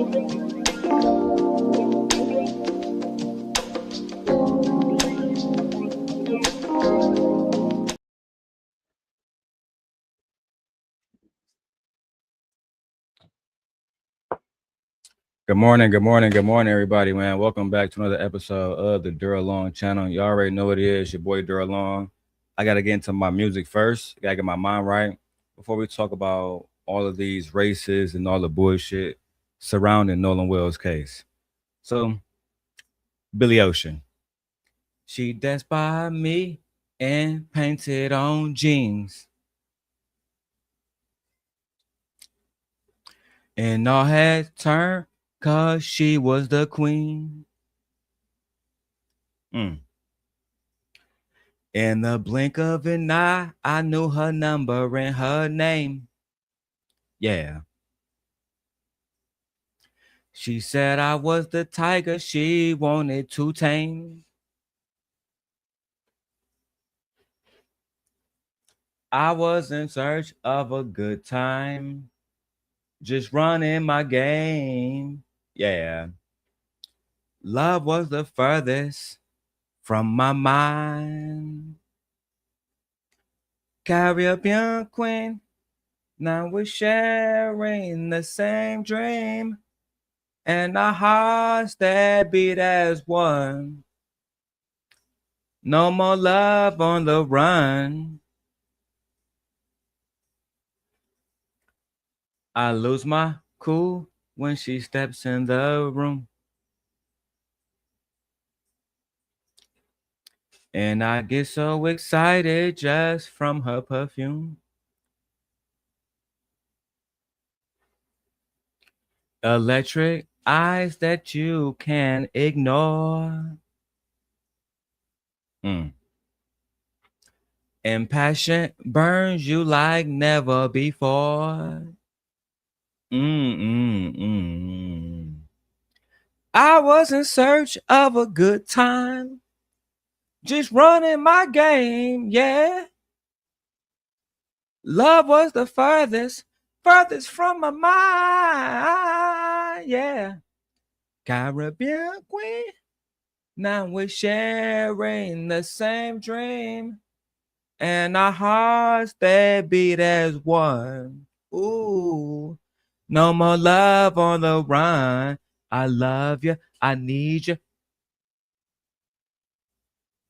Good morning, everybody, man. Welcome back to another episode of the Darrel channel. You already know what it is, your boy Darrel. I gotta get into my music first. Gotta get my mind right before we talk about all of these races and all the bullshit surrounding Nolan Wells' case. So, Billy Ocean, she danced by me and painted on jeans, and all had turned 'cause she was the queen. Mm. In the blink of an eye, I knew her number and her name. Yeah. She said I was the tiger she wanted to tame. I was in search of a good time, just running my game. Yeah. Love was the furthest from my mind. Caribbean queen, now we're sharing the same dream. And our hearts that beat as one. No more love on the run. I lose my cool when she steps in the room. And I get so excited just from her perfume. Electric eyes that you can't ignore. And passion burns you like never before. I was in search of a good time, just running my game, yeah. Love was the furthest from my mind, yeah. Caribbean queen, now we're sharing the same dream, and our hearts that beat as one. Ooh, no more love on the run. I love you, I need you.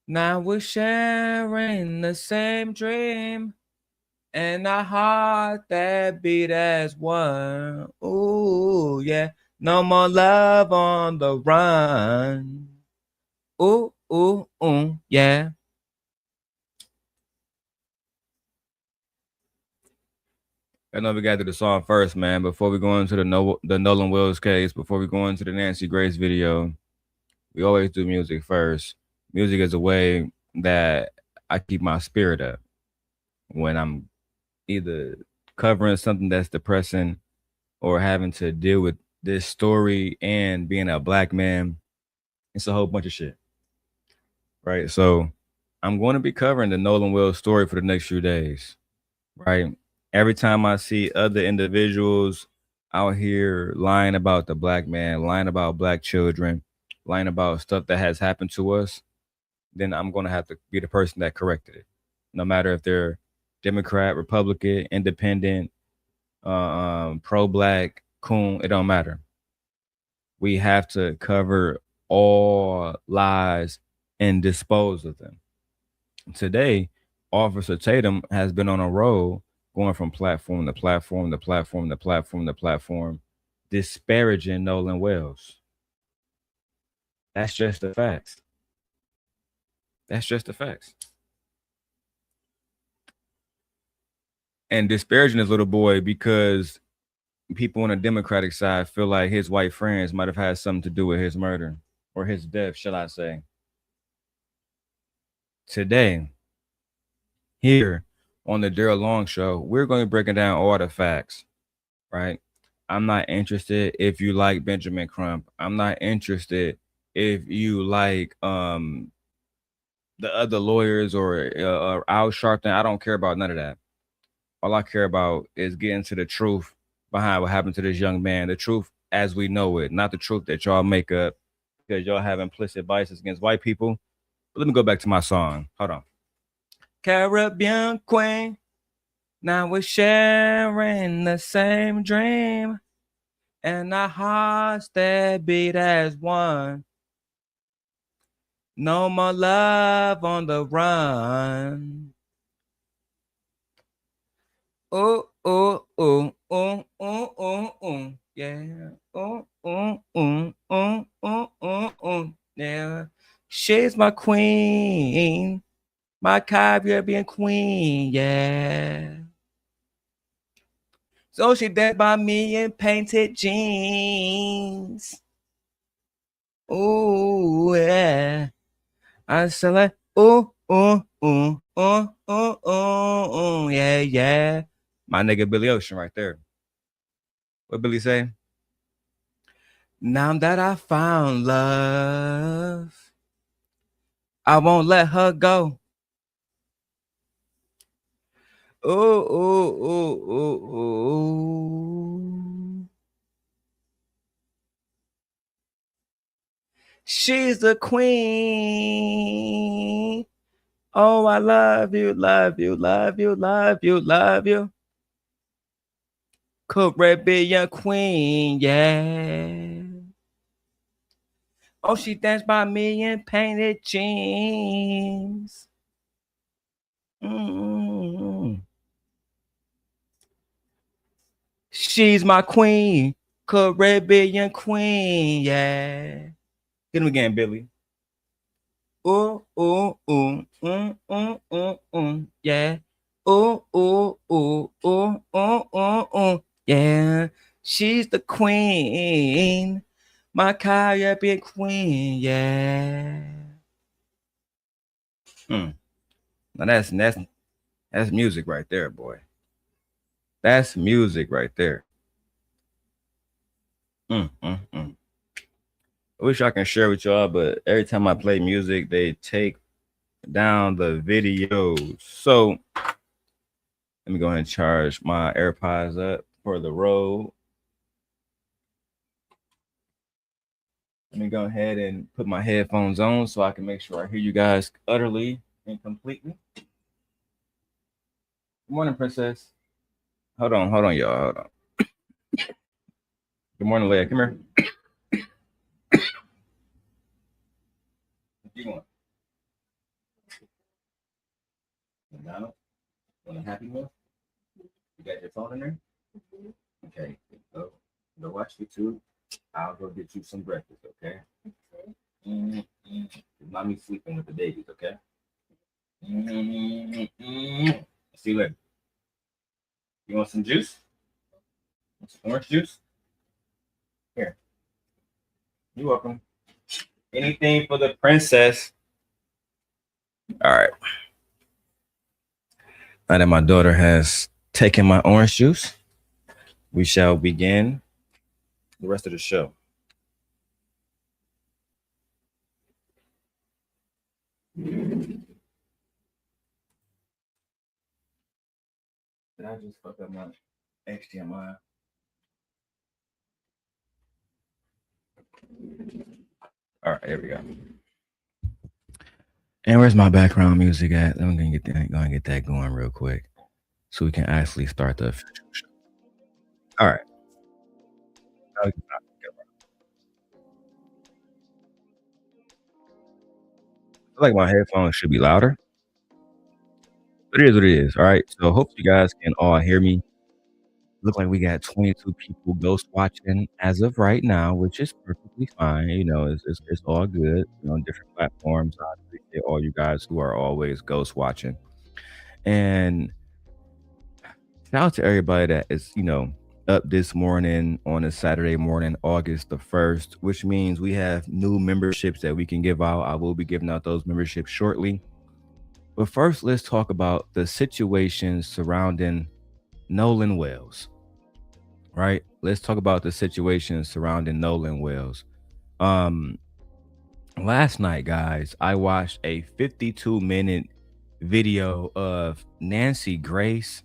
Now we're sharing the same dream, and our heart that beat as one. Ooh, yeah. No more love on the run. Ooh, ooh, ooh, yeah. I know we got to the song first, man. Before we go into the Nolan Wells case, before we go into the Nancy Grace video, we always do music first. Music is a way that I keep my spirit up when I'm either covering something that's depressing or having to deal with this story and being a black man. It's a whole bunch of shit. Right. So I'm going to be covering the Nolan Wells story for the next few days. Right. Every time I see other individuals out here lying about the black man, lying about black children, lying about stuff that has happened to us, then I'm going to have to be the person that corrected it. No matter if they're Democrat, Republican, Independent, pro-black, coon, it don't matter. We have to cover all lies and dispose of them. Today, Officer Tatum has been on a roll going from platform to platform to platform to platform to platform, disparaging Nolan Wells. That's just the facts. That's just the facts. And disparaging this little boy because people on the Democratic side feel like his white friends might have had something to do with his murder or his death, shall I say. Today, here on the Darrel Long Show, we're going to be breaking down all the facts, right? I'm not interested if you like Benjamin Crump. I'm not interested if you like the other lawyers or Al Sharpton. I don't care about none of that. All I care about is getting to the truth behind what happened to this young man, the truth as we know it, not the truth that y'all make up because y'all have implicit biases against white people. But let me go back to my song. Hold on. Caribbean Queen. Now we're sharing the same dream and our hearts that beat as one. No more love on the run. Oh, oh, oh, oh, oh, oh, oh, yeah. Oh, oh, oh, oh, oh, oh, oh, yeah. She's my queen, my Caribbean queen, yeah. So she danced by me in painted jeans. Ooh, yeah. I said like, ooh, ooh, ooh, ooh, ooh, ooh, ooh, yeah, yeah. My nigga Billy Ocean right there. What Billy say? Now that I found love, I won't let her go. Ooh, ooh, ooh, ooh, ooh. She's the queen. Oh, I love you, love you, love you, love you, love you. Caribbean queen, yeah. Oh, she danced by me in painted jeans. Mm-hmm. She's my queen, Caribbean queen, yeah. Hit him again, Billy. Ooh, ooh, ooh, yeah. Ooh, ooh, ooh, yeah. She's the queen, my Caribbean queen, yeah. Mm. Now that's music right there, boy. That's music right there. I wish I can share with y'all, but every time I play music, they take down the videos. So let me go ahead and charge my AirPods up for the road. Let me go ahead and put my headphones on so I can make sure I hear you guys utterly and completely. Good morning, Princess. Hold on, y'all. Hold on. Good morning, Leia. Come here. What you want? McDonald's? Want a Happy Meal? You got your phone in there? Okay. Go watch YouTube. I'll go get you some breakfast, okay? Mm-hmm. Mommy's sleeping with the babies, okay? Mm-hmm. See you later. You want some juice? Want some orange juice? Here. You're welcome. Anything for the princess. All right. Now that my daughter has taken my orange juice, we shall begin the rest of the show. Did I just fuck up my HDMI? All right, here we go. And where's my background music at? I'm gonna get that going real quick, so we can actually start the official show. All right. I feel like my headphones should be louder. But it is what it is. All right. So hope you guys can all hear me. Look like we got 22 people ghost watching as of right now, which is perfectly fine. You know, it's all good. You know, on different platforms. I appreciate all you guys who are always ghost watching. And shout out to everybody that is, up this morning on a Saturday morning, August the 1st, which means we have new memberships that we can give out. I will be giving out those memberships shortly. But first, let's talk about the situation surrounding Nolan Wells. Right? Let's talk about the situation surrounding Nolan Wells. Last night, guys, I watched a 52-minute video of Nancy Grace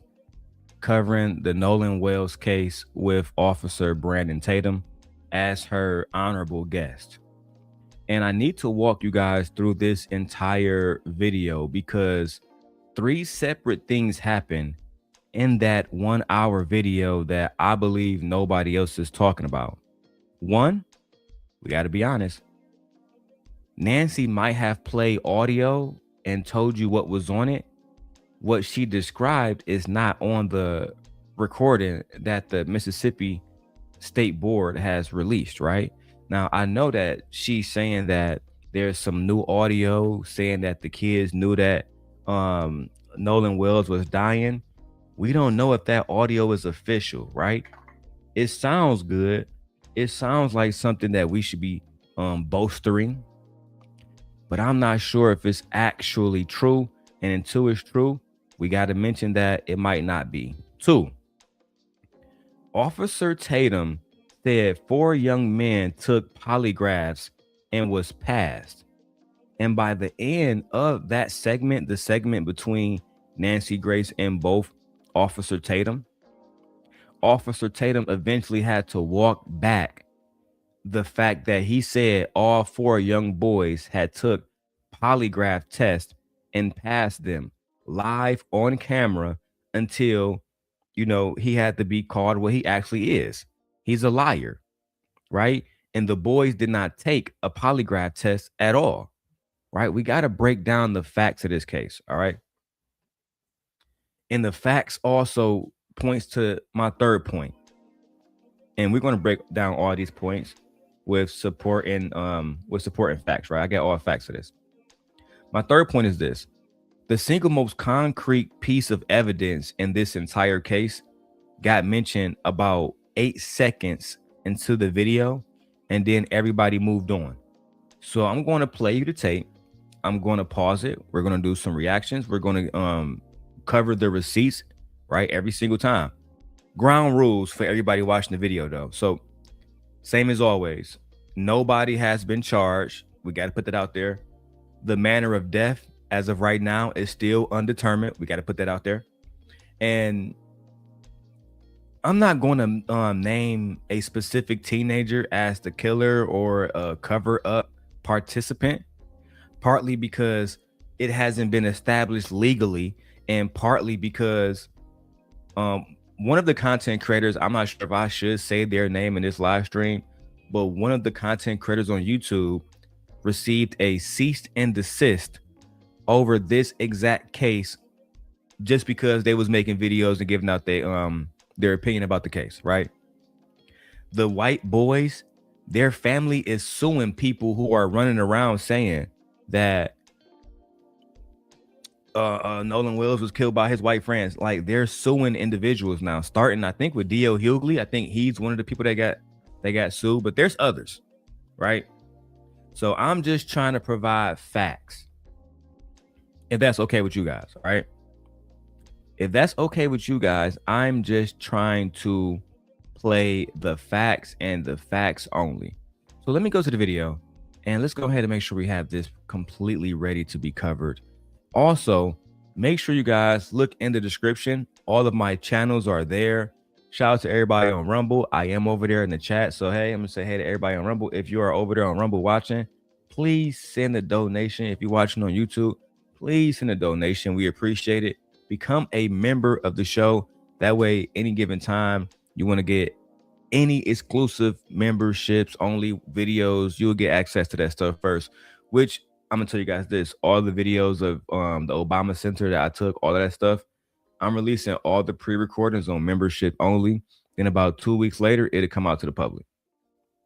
covering the Nolan Wells case with Officer Brandon Tatum. as her honorable guest. And I need to walk you guys through this entire video because three separate things happen in that 1 hour video that I believe nobody else is talking about. One, we got to be honest, Nancy might have played audio and told you what was on it. What she described is not on the recording that the Mississippi State Board has released, right? Now, I know that she's saying that there's some new audio saying that the kids knew that Nolan Wells was dying. We don't know if that audio is official, right? It sounds good. It sounds like something that we should be bolstering, but I'm not sure if it's actually true. And until it's true, we got to mention that it might not be. Two, Officer Tatum said 4 young men took polygraphs and was passed. And by the end of that segment, the segment between Nancy Grace and both Officer Tatum eventually had to walk back the fact that he said all 4 young boys had took polygraph tests and passed them live on camera until, he had to be called what he actually is. He's a liar, right? And the boys did not take a polygraph test at all, right? We got to break down the facts of this case, all right? And the facts also points to my third point. And we're going to break down all these points with support and facts, right? I got all facts of this. My third point is this. The single most concrete piece of evidence in this entire case got mentioned about 8 seconds into the video, and then everybody moved on. So I'm going to play you the tape. I'm going to pause it. We're going to do some reactions. We're going to cover the receipts, right? Every single time. Ground rules for everybody watching the video, though. So same as always, nobody has been charged. We got to put that out there. The manner of death as of right now is still undetermined. We got to put that out there. And I'm not going to name a specific teenager as the killer or a cover-up participant, partly because it hasn't been established legally, and partly because one of the content creators, I'm not sure if I should say their name in this live stream, but one of the content creators on YouTube received a cease and desist over this exact case just because they was making videos and giving out their opinion about the case, right? The white boys, their family is suing people who are running around saying that Nolan Wells was killed by his white friends. Like, they're suing individuals now, starting I think with D.L. Hughley. I think he's one of the people that got sued, but there's others, right? So I'm just trying to provide facts, if that's okay with you guys, all right? If that's okay with you guys, I'm just trying to play the facts and the facts only. So let me go to the video and let's go ahead and make sure we have this completely ready to be covered. Also, make sure you guys look in the description. All of my channels are there. Shout out to everybody on Rumble. I am over there in the chat. So, hey, I'm going to say hey to everybody on Rumble. If you are over there on Rumble watching, please send a donation. If you're watching on YouTube, please send a donation. We appreciate it. Become a member of the show. That way, any given time you want to get any exclusive memberships, only videos, you'll get access to that stuff first, which I'm going to tell you guys this. All the videos of the Obama Center that I took, all of that stuff, I'm releasing all the pre-recordings on membership only. Then about 2 weeks later, it'll come out to the public,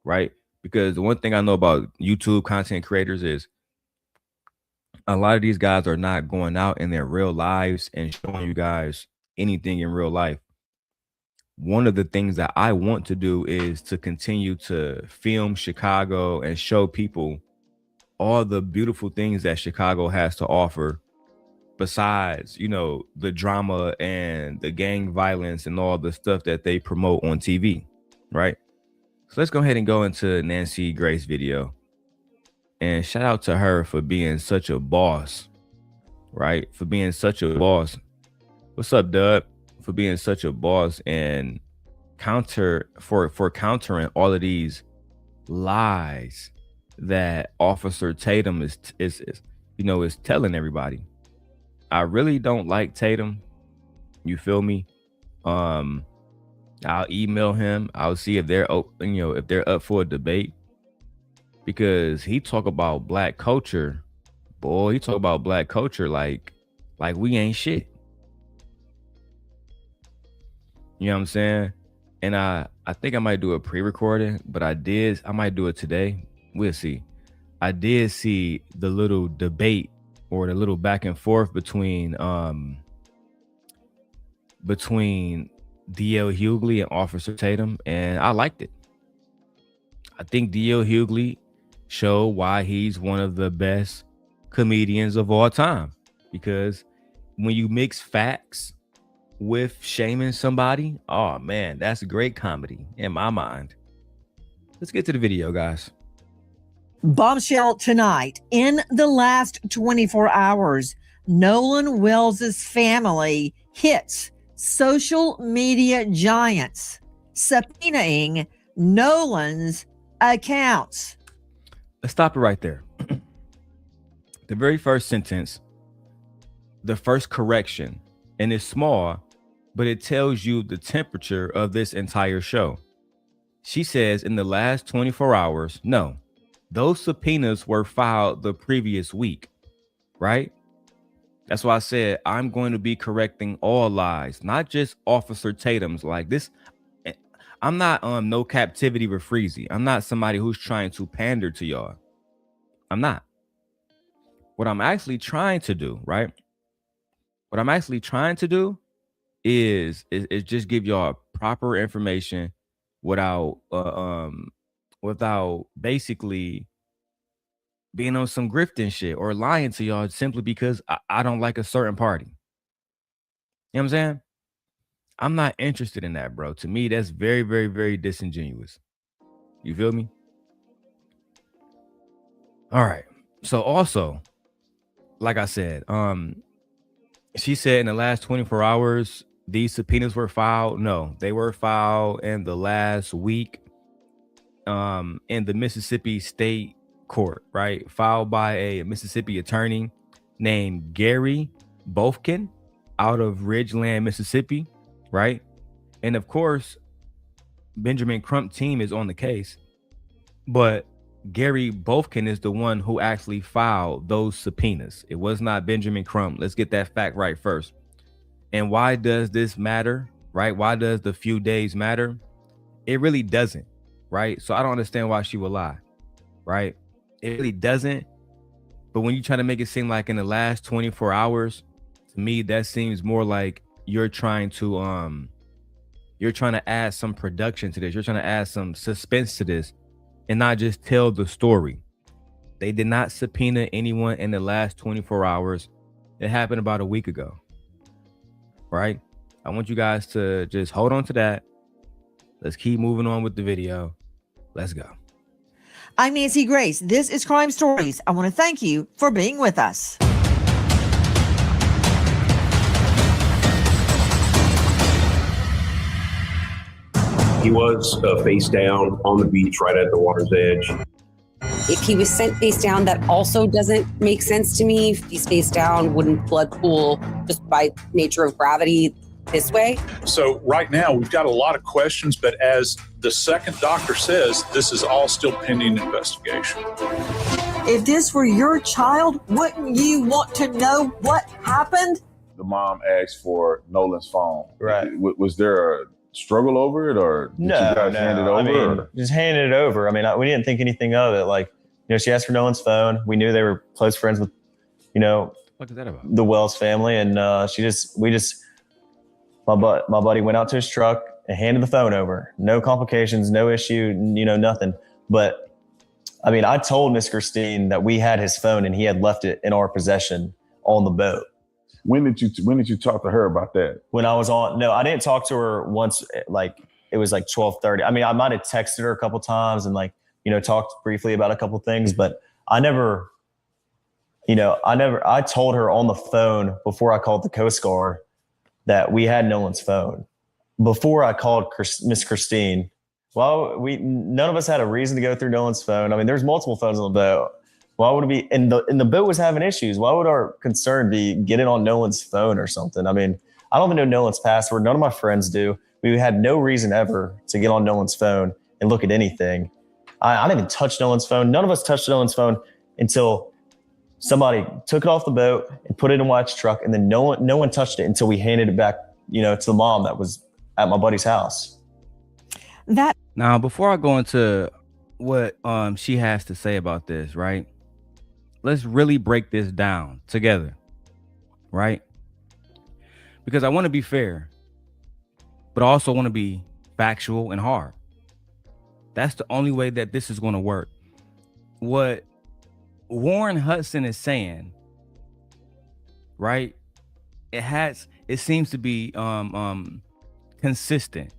right? Because the one thing I know about YouTube content creators is a lot of these guys are not going out in their real lives and showing you guys anything in real life. One of the things that I want to do is to continue to film Chicago and show people all the beautiful things that Chicago has to offer, besides, the drama and the gang violence and all the stuff that they promote on TV, right? So let's go ahead and go into Nancy Grace video. And shout out to her for being such a boss, right? For being such a boss. What's up, Dub? For being such a boss and countering all of these lies that Officer Tatum is telling everybody. I really don't like Tatum. You feel me? I'll email him. I'll see if they're open, if they're up for a debate, because he talk about black culture. Boy, he talk about black culture like we ain't shit. You know what I'm saying? And I think I might do a pre-recording, but I might do it today. We'll see. I did see the little debate or the little back and forth between D.L. Hughley and Officer Tatum, and I liked it. I think D.L. Hughley showed why he's one of the best comedians of all time, because when you mix facts with shaming somebody, oh man, that's great comedy in my mind. Let's get to the video, guys. Bombshell tonight. In the last 24 hours, Nolan Wells' family hits social media giants, subpoenaing Nolan's accounts. Let's stop it right there. The very first sentence, the first correction, and it's small, but it tells you the temperature of this entire show. She says in the last 24 hours, no, those subpoenas were filed the previous week, right? That's why I said I'm going to be correcting all lies, not just Officer Tatum's. Like this, I'm not no captivity with Freezy. I'm not somebody who's trying to pander to y'all. I'm not. What I'm actually trying to do, right? What I'm actually trying to do is just give y'all proper information without basically being on some grifting shit or lying to y'all simply because I don't like a certain party. You know what I'm saying? I'm not interested in that, bro. To me, that's very, very, very disingenuous. You feel me? All right. So also, like I said, she said in the last 24 hours, these subpoenas were filed. No, they were filed in the last week in the Mississippi State Court, right? Filed by a Mississippi attorney named Gary Bofkin out of Ridgeland, Mississippi, right? And of course, Benjamin Crump team is on the case, but Gary Bofkin is the one who actually filed those subpoenas. It was not Benjamin Crump. Let's get that fact right first. And why does this matter, right? Why does the few days matter? It really doesn't, right? So I don't understand why she would lie, right? It really doesn't. But when you try to make it seem like in the last 24 hours, to me, that seems more like you're trying to add some production to this. You're trying to add some suspense to this and not just tell the story. They did not subpoena anyone in the last 24 hours. It happened about a week ago, right? I want you guys to just hold on to that. Let's keep moving on with the video. Let's go. I'm Nancy Grace. This is Crime Stories. I want to thank you for being with us. He was face down on the beach right at the water's edge. If he was sent face down, that also doesn't make sense to me. If he's face down, wouldn't blood pool just by nature of gravity this way? So right now we've got a lot of questions, but as the second doctor says, this is all still pending investigation. If this were your child, wouldn't you want to know what happened? The mom asked for Nolan's phone. Right. Was there a struggle over it, or did you guys hand it over? I mean, just handed it over. I mean, we didn't think anything of it. Like, she asked for Nolan's phone. We knew they were close friends with, What is that about? the Wells family, and my buddy went out to his truck and handed the phone over. No complications, no issue, nothing. But I mean, I told Miss Christine that we had his phone and he had left it in our possession on the boat. When did you talk to her about that? When I was on, no, I didn't talk to her once. Like it was like 12:30. I mean, I might have texted her a couple times and talked briefly about a couple things, but I told her on the phone before I called the Coast Guard that we had Nolan's phone. Before I called Miss Christine, Well, none of us had a reason to go through Nolan's phone. I mean, there's multiple phones on the boat. Why would it be? And the boat was having issues. Why would our concern be getting on Nolan's phone or something? I mean, I don't even know Nolan's password. None of my friends do. We had no reason ever to get on Nolan's phone and look at anything. I didn't even touch Nolan's phone. None of us touched Nolan's phone until somebody took it off the boat and put it in Wyatt's truck, and then no one touched it until we handed it back, to the mom that was at my buddy's house. Now, before I go into what she has to say about this, right? Let's really break this down together, right? Because I want to be fair, but I also want to be factual and hard. That's the only way that this is going to work. What Warren Hudson is saying, right? It seems to be consistent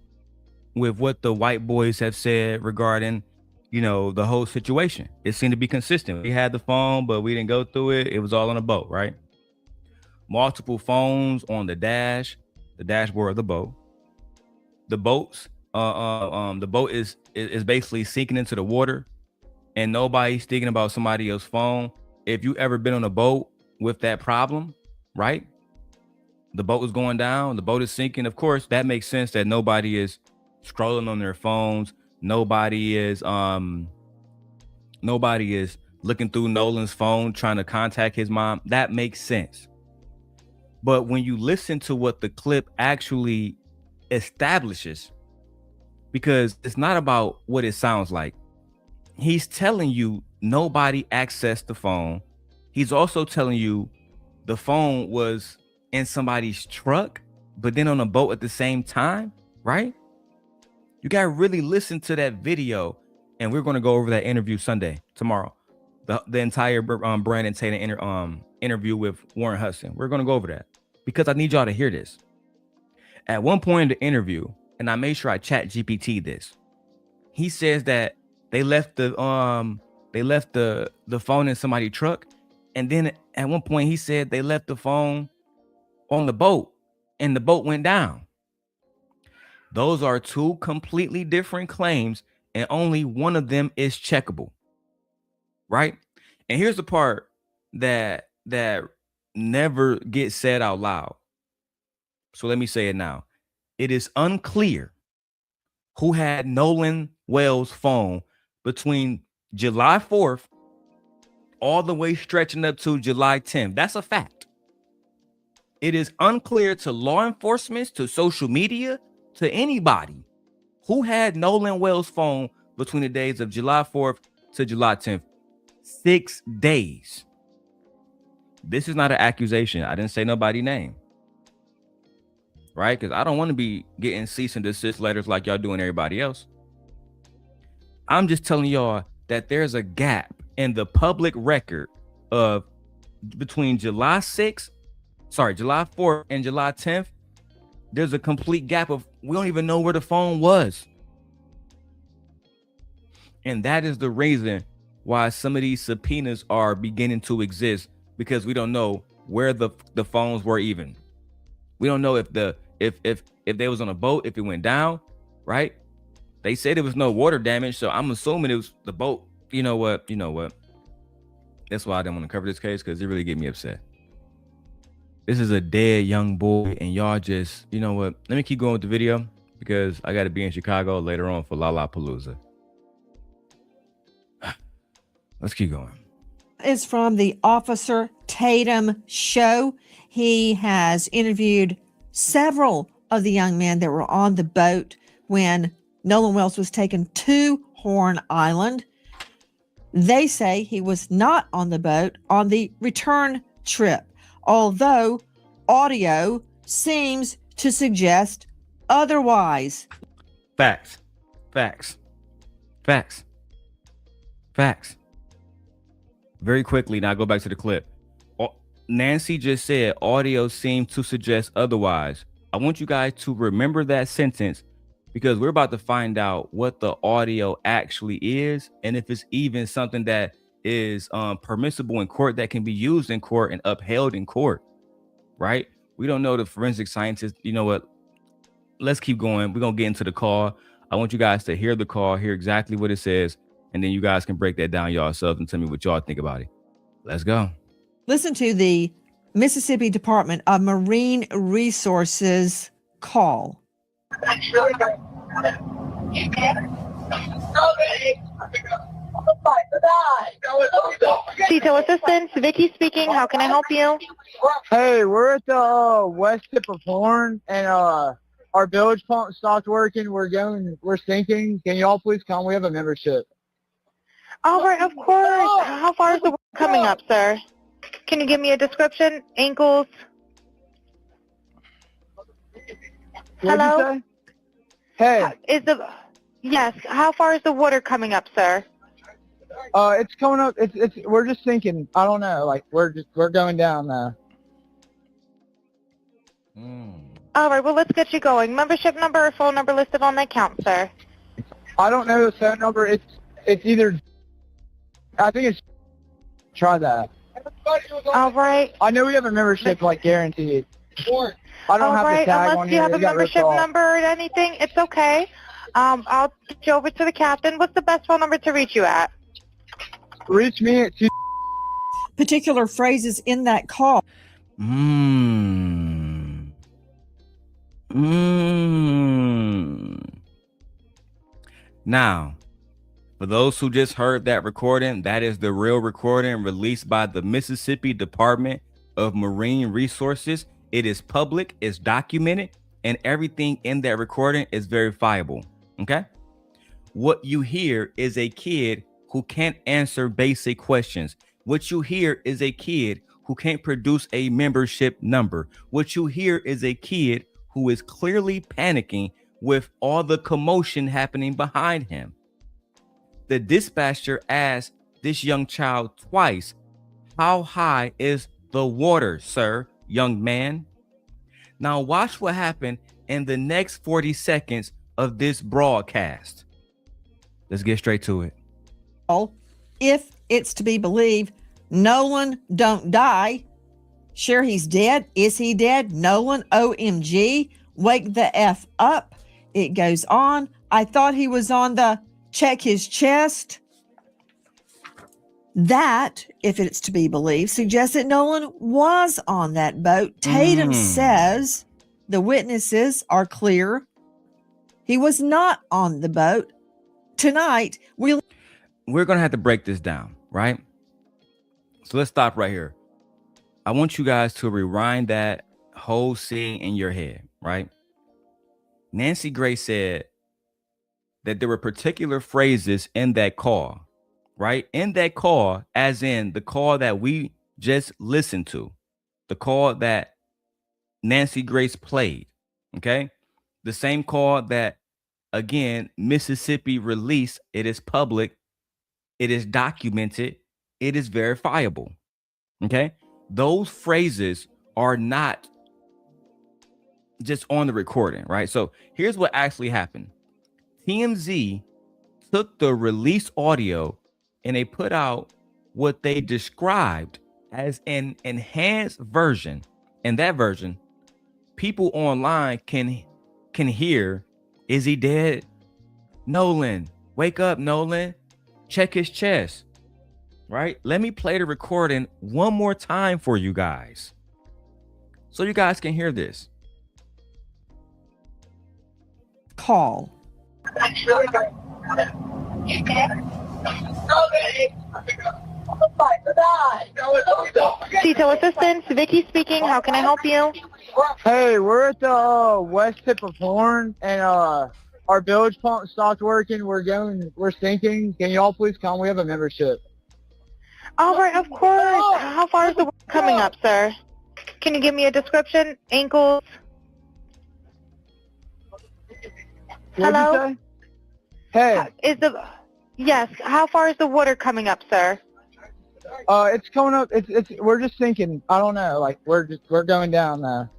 with what the white boys have said regarding, the whole situation. It seemed to be consistent. We had the phone, but we didn't go through it. It was all on a boat, right? Multiple phones on the dashboard of the boat. The boats, the boat is basically sinking into the water, and nobody's thinking about somebody else's phone. If you ever been on a boat with that problem, right? The boat is going down, the boat is sinking. Of course, that makes sense that nobody is scrolling on their phones. Nobody is looking through Nolan's phone trying to contact his mom. That makes sense. But when you listen to what the clip actually establishes, because it's not about what it sounds like. He's telling you nobody accessed the phone. He's also telling you the phone was in somebody's truck, but then on a boat at the same time, right? You got to really listen to that video, and we're going to go over that interview tomorrow. The entire Brandon Tatum interview with Warren Hudson. We're going to go over that because I need y'all to hear this. At one point in the interview, and I made sure I chat GPT this, he says that they left the phone in somebody's truck, and then at one point he said they left the phone on the boat, and the boat went down. Those are two completely different claims, and only one of them is checkable, right? And here's the part that never gets said out loud. So let me say it now. It is unclear who had Nolan Wells' phone between July 4th all the way stretching up to July 10th. That's a fact. It is unclear to law enforcement, to social media, to anybody who had Nolan Wells' phone between the days of July 4th to July 10th. 6 days. This is not an accusation. I didn't say nobody's name. Right? Because I don't want to be getting cease and desist letters like y'all doing everybody else. I'm just telling y'all that there's a gap in the public record of between July 4th and July 10th. There's a complete gap of we don't even know where the phone was. And that is the reason why some of these subpoenas are beginning to exist, because we don't know where the phones were even. We don't know if they was on a boat, if it went down, right? They said there was no water damage, so I'm assuming it was the boat. You know what? That's why I didn't want to cover this case, because it really get me upset. This is a dead young boy, and y'all just, you know what? Let me keep going with the video, because I got to be in Chicago later on for Lollapalooza. Let's keep going. Is from the Officer Tatum show. He has interviewed several of the young men that were on the boat when Nolan Wells was taken to Horn Island. They say he was not on the boat on the return trip, although audio seems to suggest otherwise. Facts. Very quickly, now go back to the clip. Nancy just said audio seems to suggest otherwise. I want you guys to remember that sentence, because we're about to find out what the audio actually is, and if it's even something that is permissible in court, that can be used in court and upheld in court, right? We don't know. The forensic scientists, you know what? Let's keep going. We're going to get into the call. I want you guys to hear the call, hear exactly what it says, and then you guys can break that down yourselves and tell me what y'all think about it. Let's go. Listen to the Mississippi Department of Marine Resources call. Detail assistance, Vicky speaking. How can I help you? Hey, we're at the west tip of Horn, and our bilge pump stopped working. We're sinking. Can y'all please come? We have a membership. All right, of course. How far is the work coming up, sir? Can you give me a description? Ankles? What'd Hello? you say? Hey, Yes, how far is the water coming up, sir? it's coming up. We're just sinking. I don't know. Like we're going down now. All right, well, let's get you going. Membership number or phone number listed on the account, sir? I don't know the phone number. It's either. I think it's. Try that. All right. I know we have a membership, like guaranteed. I don't All have right, the tag unless on you here. have a It got ripped membership off. number or anything, it's okay. I'll get you over to the captain. What's the best phone number to reach you at? Reach me at Particular phrases in that call. Now, for those who just heard that recording, that is the real recording released by the Mississippi Department of Marine Resources. It is public, it's documented, and everything in that recording is verifiable. Okay? What you hear is a kid who can't answer basic questions. What you hear is a kid who can't produce a membership number. What you hear is a kid who is clearly panicking with all the commotion happening behind him. The dispatcher asked this young child twice, "How high is the water, sir, young man?" Now watch what happened in the next 40 seconds of this broadcast. Let's get straight to it. If it's to be believed, Nolan don't die. Sure, he's dead. Is he dead? Nolan, OMG, wake the F up. It goes on. I thought he was on the check his chest. That, if it's to be believed, suggests that Nolan was on that boat. Tatum says the witnesses are clear. He was not on the boat. Tonight, we're going to have to break this down, right? So let's stop right here. I want you guys to rewind that whole scene in your head, right? Nancy Grace said that there were particular phrases in that call, right? In that call, as in the call that we just listened to, the call that Nancy Grace played, okay? The same call that, again, Mississippi released. It is public. It is documented. It is verifiable, okay? Those phrases are not just on the recording, right? So here's what actually happened. TMZ took the release audio and they put out what they described as an enhanced version. And that version, people online can hear, "Is he dead? Nolan, wake up, Nolan. Check his chest." Right? Let me play the recording one more time for you guys so you guys can hear this. call. Detail assistance, Vicky speaking. How can I help you? Hey, we're at the west tip of Horn, and our bilge pump stopped working. We're sinking. Can y'all please come? We have a membership. All right, of course. How far is the work coming up, sir? Can you give me a description? Ankles? What'd Hello? you say? Hey, Yes, how far is the water coming up, sir? it's coming up. We're just sinking. I don't know. Like we're going down now.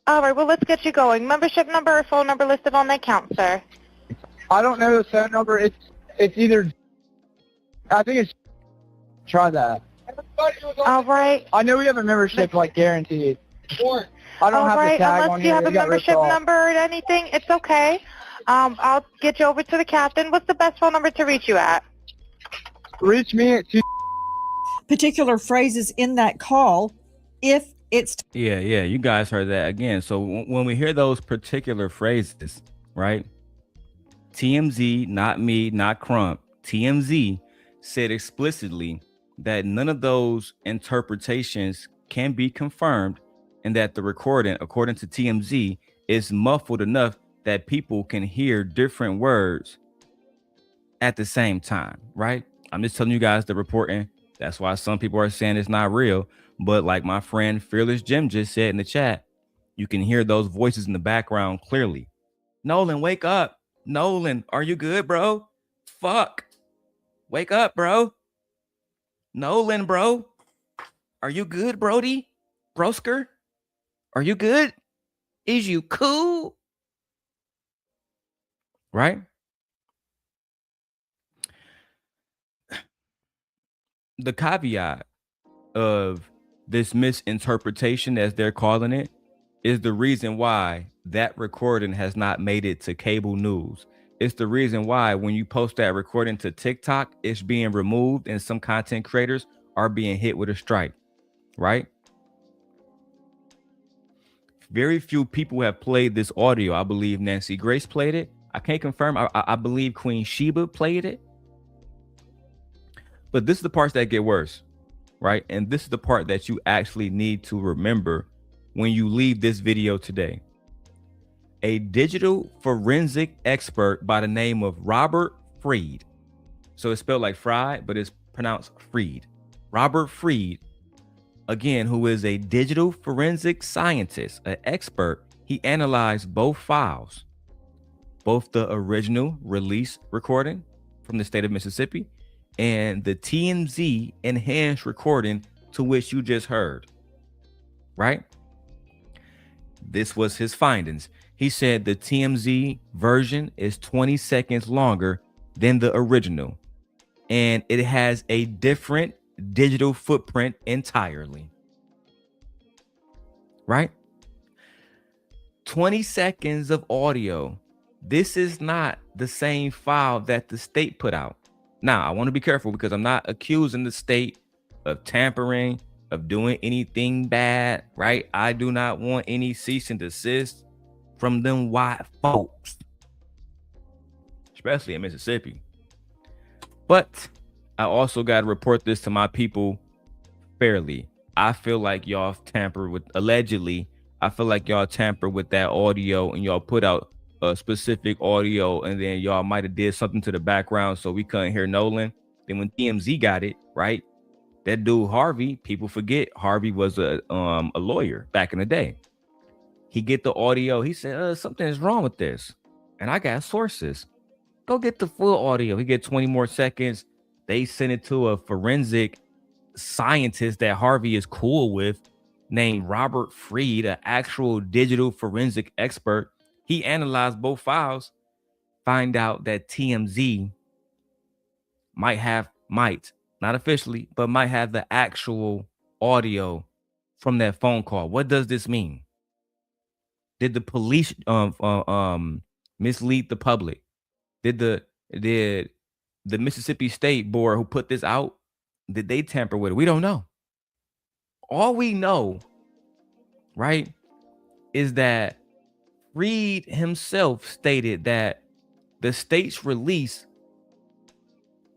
All right, well, let's get you going. Membership number or phone number listed on the account, sir? I don't know the phone number. It's either. I think it's. Try that. All right. I know we have a membership, like guaranteed. I don't All have the right, tag on unless you here. have a It got ripped membership off. number or anything, it's okay. I'll get you over to the captain. What's the best phone number to reach you at? Reach me at Particular phrases in that call, if it's Yeah, you guys heard that again. So when we hear those particular phrases, right? TMZ, not me, not Crump. TMZ said explicitly that none of those interpretations can be confirmed, and that the recording, according to TMZ, is muffled enough that people can hear different words at the same time, right? I'm just telling you guys the reporting. That's why some people are saying it's not real. But like my friend Fearless Jim just said in the chat, you can hear those voices in the background clearly. Nolan, wake up. Nolan, are you good, bro? Fuck. Wake up, bro. Nolan, bro. Are you good, Brody? Brosker? Are you good? Is you cool? Right? The caveat of this misinterpretation, as they're calling it, is the reason why that recording has not made it to cable news. It's the reason why when you post that recording to TikTok, it's being removed and some content creators are being hit with a strike, right? Very few people have played this audio. I believe Nancy Grace played it. I can't confirm. I believe Queen Sheba played it. But this is the parts that get worse, right? And this is the part that you actually need to remember when you leave this video today. A digital forensic expert by the name of Robert Freed. So it's spelled like fried, but it's pronounced Freed. Robert Freed, again, who is a digital forensic scientist, an expert. He analyzed both files, both the original release recording from the state of Mississippi and the TMZ enhanced recording to which you just heard, right? This was his findings. He said the TMZ version is 20 seconds longer than the original, and it has a different digital footprint entirely, right? 20 seconds of audio. This is not the same file that the state put out. Now, I want to be careful because I'm not accusing the state of tampering, of doing anything bad, right? I do not want any cease and desist from them white folks, especially in Mississippi. But I also got to report this to my people fairly. I feel like y'all tampered with, allegedly, I feel like y'all tampered with that audio and y'all put out a specific audio and then y'all might have did something to the background so we couldn't hear Nolan. Then when TMZ got it, right? That dude Harvey, people forget Harvey was a lawyer back in the day. He get the audio. He said, something is wrong with this. And I got sources. Go get the full audio. He get 20 more seconds. They sent it to a forensic scientist that Harvey is cool with named Robert Freed, an actual digital forensic expert. He analyzed both files, find out that TMZ might, not officially, but might have the actual audio from that phone call. What does this mean? Did the police mislead the public? Did the Mississippi State Board who put this out, did they tamper with it? We don't know. All we know, right, is that Reed himself stated that the state's release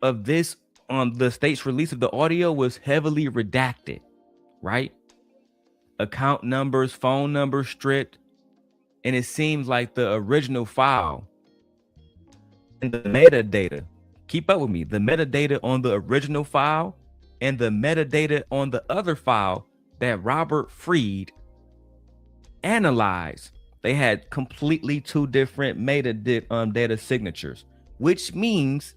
of this, the state's release of the audio was heavily redacted, right? Account numbers, phone numbers stripped. And it seems like the original file and the metadata, keep up with me, the metadata on the original file and the metadata on the other file that Robert Freed analyzed, they had completely two different metadata signatures, which means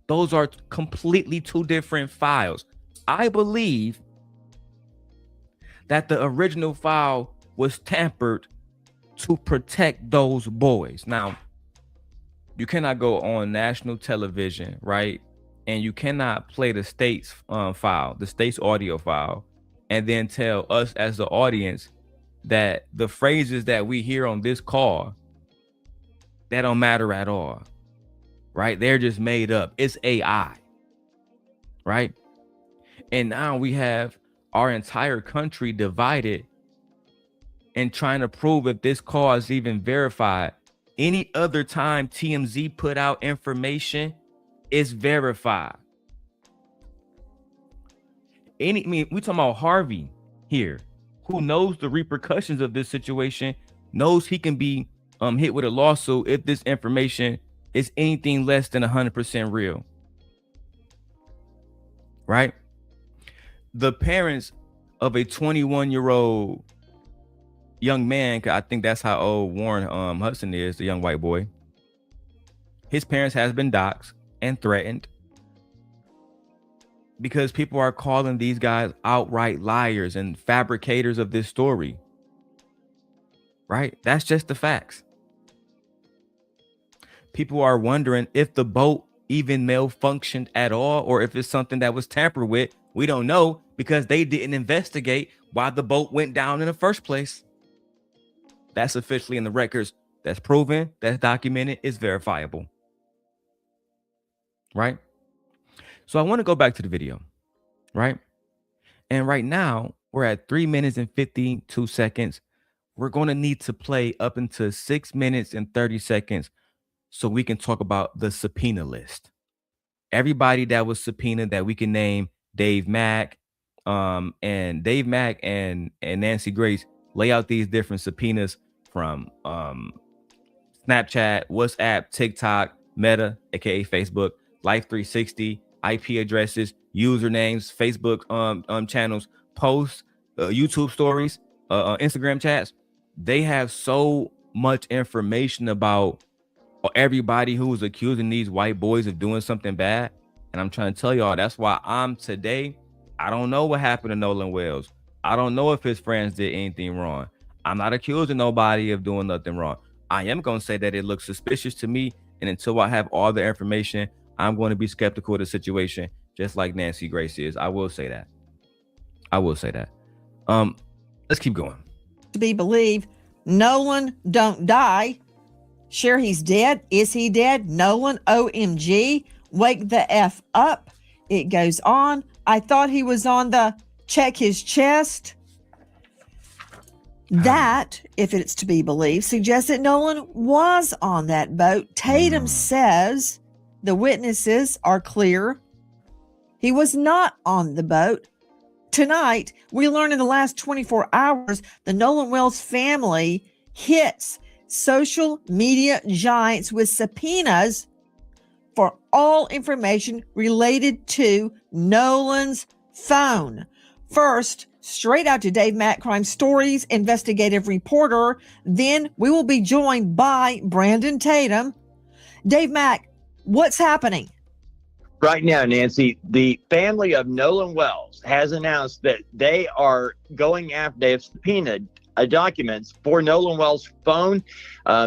those are completely two different files. I believe that the original file was tampered to protect those boys. Now, you cannot go on national television, right? And you cannot play the state's file, the state's audio file, and then tell us as the audience that the phrases that we hear on this call, that don't matter at all, right? They're just made up. It's AI, right? And now we have our entire country divided and trying to prove if this call is even verified. Any other time TMZ put out information, it's verified. I mean, we talking about Harvey here, who knows the repercussions of this situation, knows he can be hit with a lawsuit if this information is anything less than 100% real, right? The parents of a 21-year-old young man, I think that's how old Warren Hudson is, the young white boy. His parents has been doxxed and threatened because people are calling these guys outright liars and fabricators of this story, right? That's just the facts. People are wondering if the boat even malfunctioned at all, or if it's something that was tampered with. We don't know because they didn't investigate why the boat went down in the first place. That's officially in the records. That's proven, that's documented, it's verifiable, right? So I want to go back to the video, right? And right now we're at 3 minutes and 52 seconds. We're going to need to play up into 6 minutes and 30 seconds so we can talk about the subpoena list. Everybody that was subpoenaed that we can name, Dave Mack, and Dave Mack and Nancy Grace lay out these different subpoenas from Snapchat, WhatsApp, TikTok, Meta, aka Facebook, Life 360, IP addresses, usernames, Facebook channels, posts, YouTube stories, Instagram chats. They have so much information about everybody who was accusing these white boys of doing something bad. And I'm trying to tell y'all, that's why I don't know what happened to Nolan Wells. I don't know if his friends did anything wrong. I'm not accusing nobody of doing nothing wrong. I am going to say that it looks suspicious to me. And until I have all the information, I'm going to be skeptical of the situation, just like Nancy Grace is. I will say that. Let's keep going. To be believed, Nolan don't die. Sure, he's dead. Is he dead? Nolan, OMG. Wake the F up. It goes on. I thought he was on the check his chest. That, if it's to be believed, suggests that Nolan was on that boat. Tatum says the witnesses are clear. He was not on the boat. Tonight, we learned in the last 24 hours, the Nolan Wells family hits social media giants with subpoenas for all information related to Nolan's phone. First, straight out to Dave Mack Crime Stories investigative reporter. Then we will be joined by Brandon Tatum. Dave Mack, what's happening? Right now, Nancy, the family of Nolan Wells has announced that they are going after, they have subpoenaed documents for Nolan Wells' phone.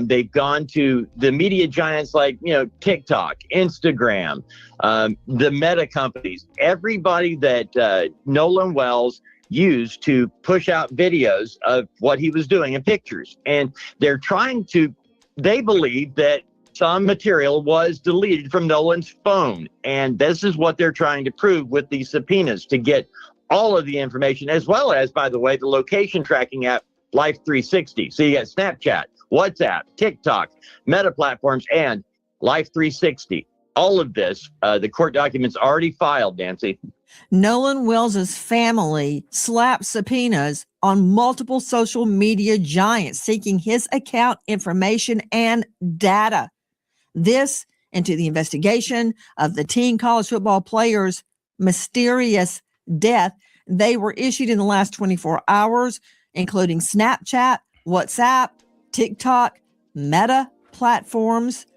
They've gone to the media giants like, TikTok, Instagram, the Meta companies, everybody that Nolan Wells used to push out videos of what he was doing and pictures. And they believe that some material was deleted from Nolan's phone. And this is what they're trying to prove with these subpoenas, to get all of the information, as well as, by the way, the location tracking app Life 360. So you got Snapchat, WhatsApp, TikTok, Meta platforms, and Life 360. All of this, the court documents already filed, Nancy. Nolan Wells' family slapped subpoenas on multiple social media giants seeking his account information and data. This into the investigation of the teen college football player's mysterious death. They were issued in the last 24 hours, including Snapchat, WhatsApp, TikTok, Meta platforms,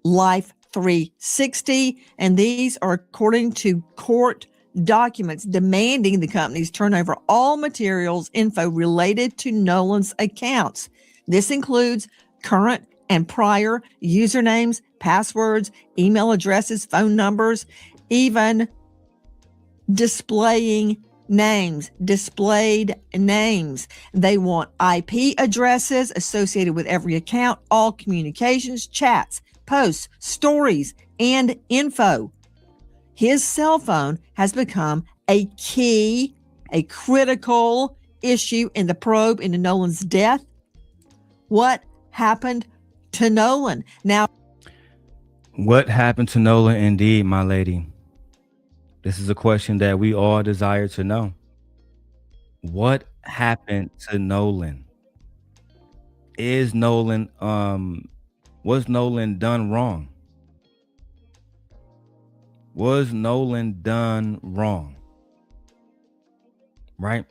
Life 360. And these are according to court documents demanding the companies turn over all materials info related to Nolan's accounts. This includes current and prior usernames, passwords, email addresses, phone numbers, even displaying names, displayed names. They want IP addresses associated with every account, all communications, chats, posts, stories, and info. His cell phone has become a key, a critical issue in the probe into Nolan's death. What happened to Nolan? Now, What happened to Nolan, indeed, my lady? This is a question that we all desire to know. What happened to Nolan? Was Nolan done wrong? Was Nolan done wrong? Right?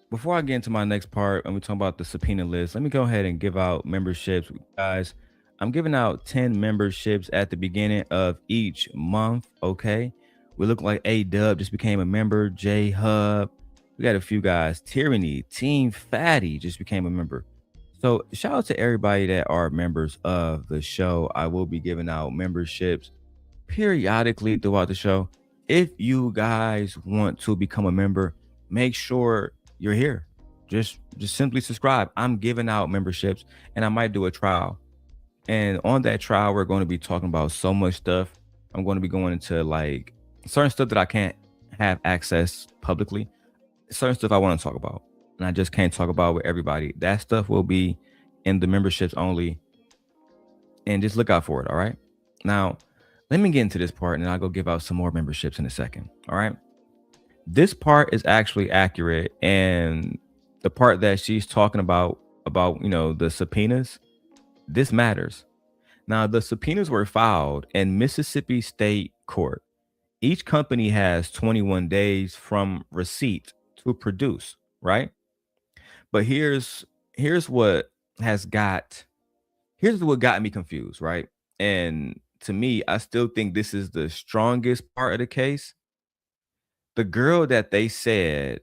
Before I get into my next part and we talk about the subpoena list, let me go ahead and give out memberships, guys. I'm giving out 10 memberships at the beginning of each month. Okay. We look like A-Dub just became a member. J Hub. We got a few guys. Tyranny, Team Fatty just became a member. So shout out to everybody that are members of the show. I will be giving out memberships periodically throughout the show. If you guys want to become a member, make sure you're here. Just simply subscribe. I'm giving out memberships and I might do a trial. And on that trial, we're going to be talking about so much stuff. I'm going to be going into like certain stuff that I can't have access publicly. Certain stuff I want to talk about and I just can't talk about with everybody. That stuff will be in the memberships only. And just look out for it. All right. Now, let me get into this part and I'll go give out some more memberships in a second. All right. This part is actually accurate. And the part that she's talking about, the subpoenas, this matters. Now, the subpoenas were filed in Mississippi State Court. Each company has 21 days from receipt to produce, right? But here's what got me confused, right? And to me, I still think this is the strongest part of the case. The girl that they said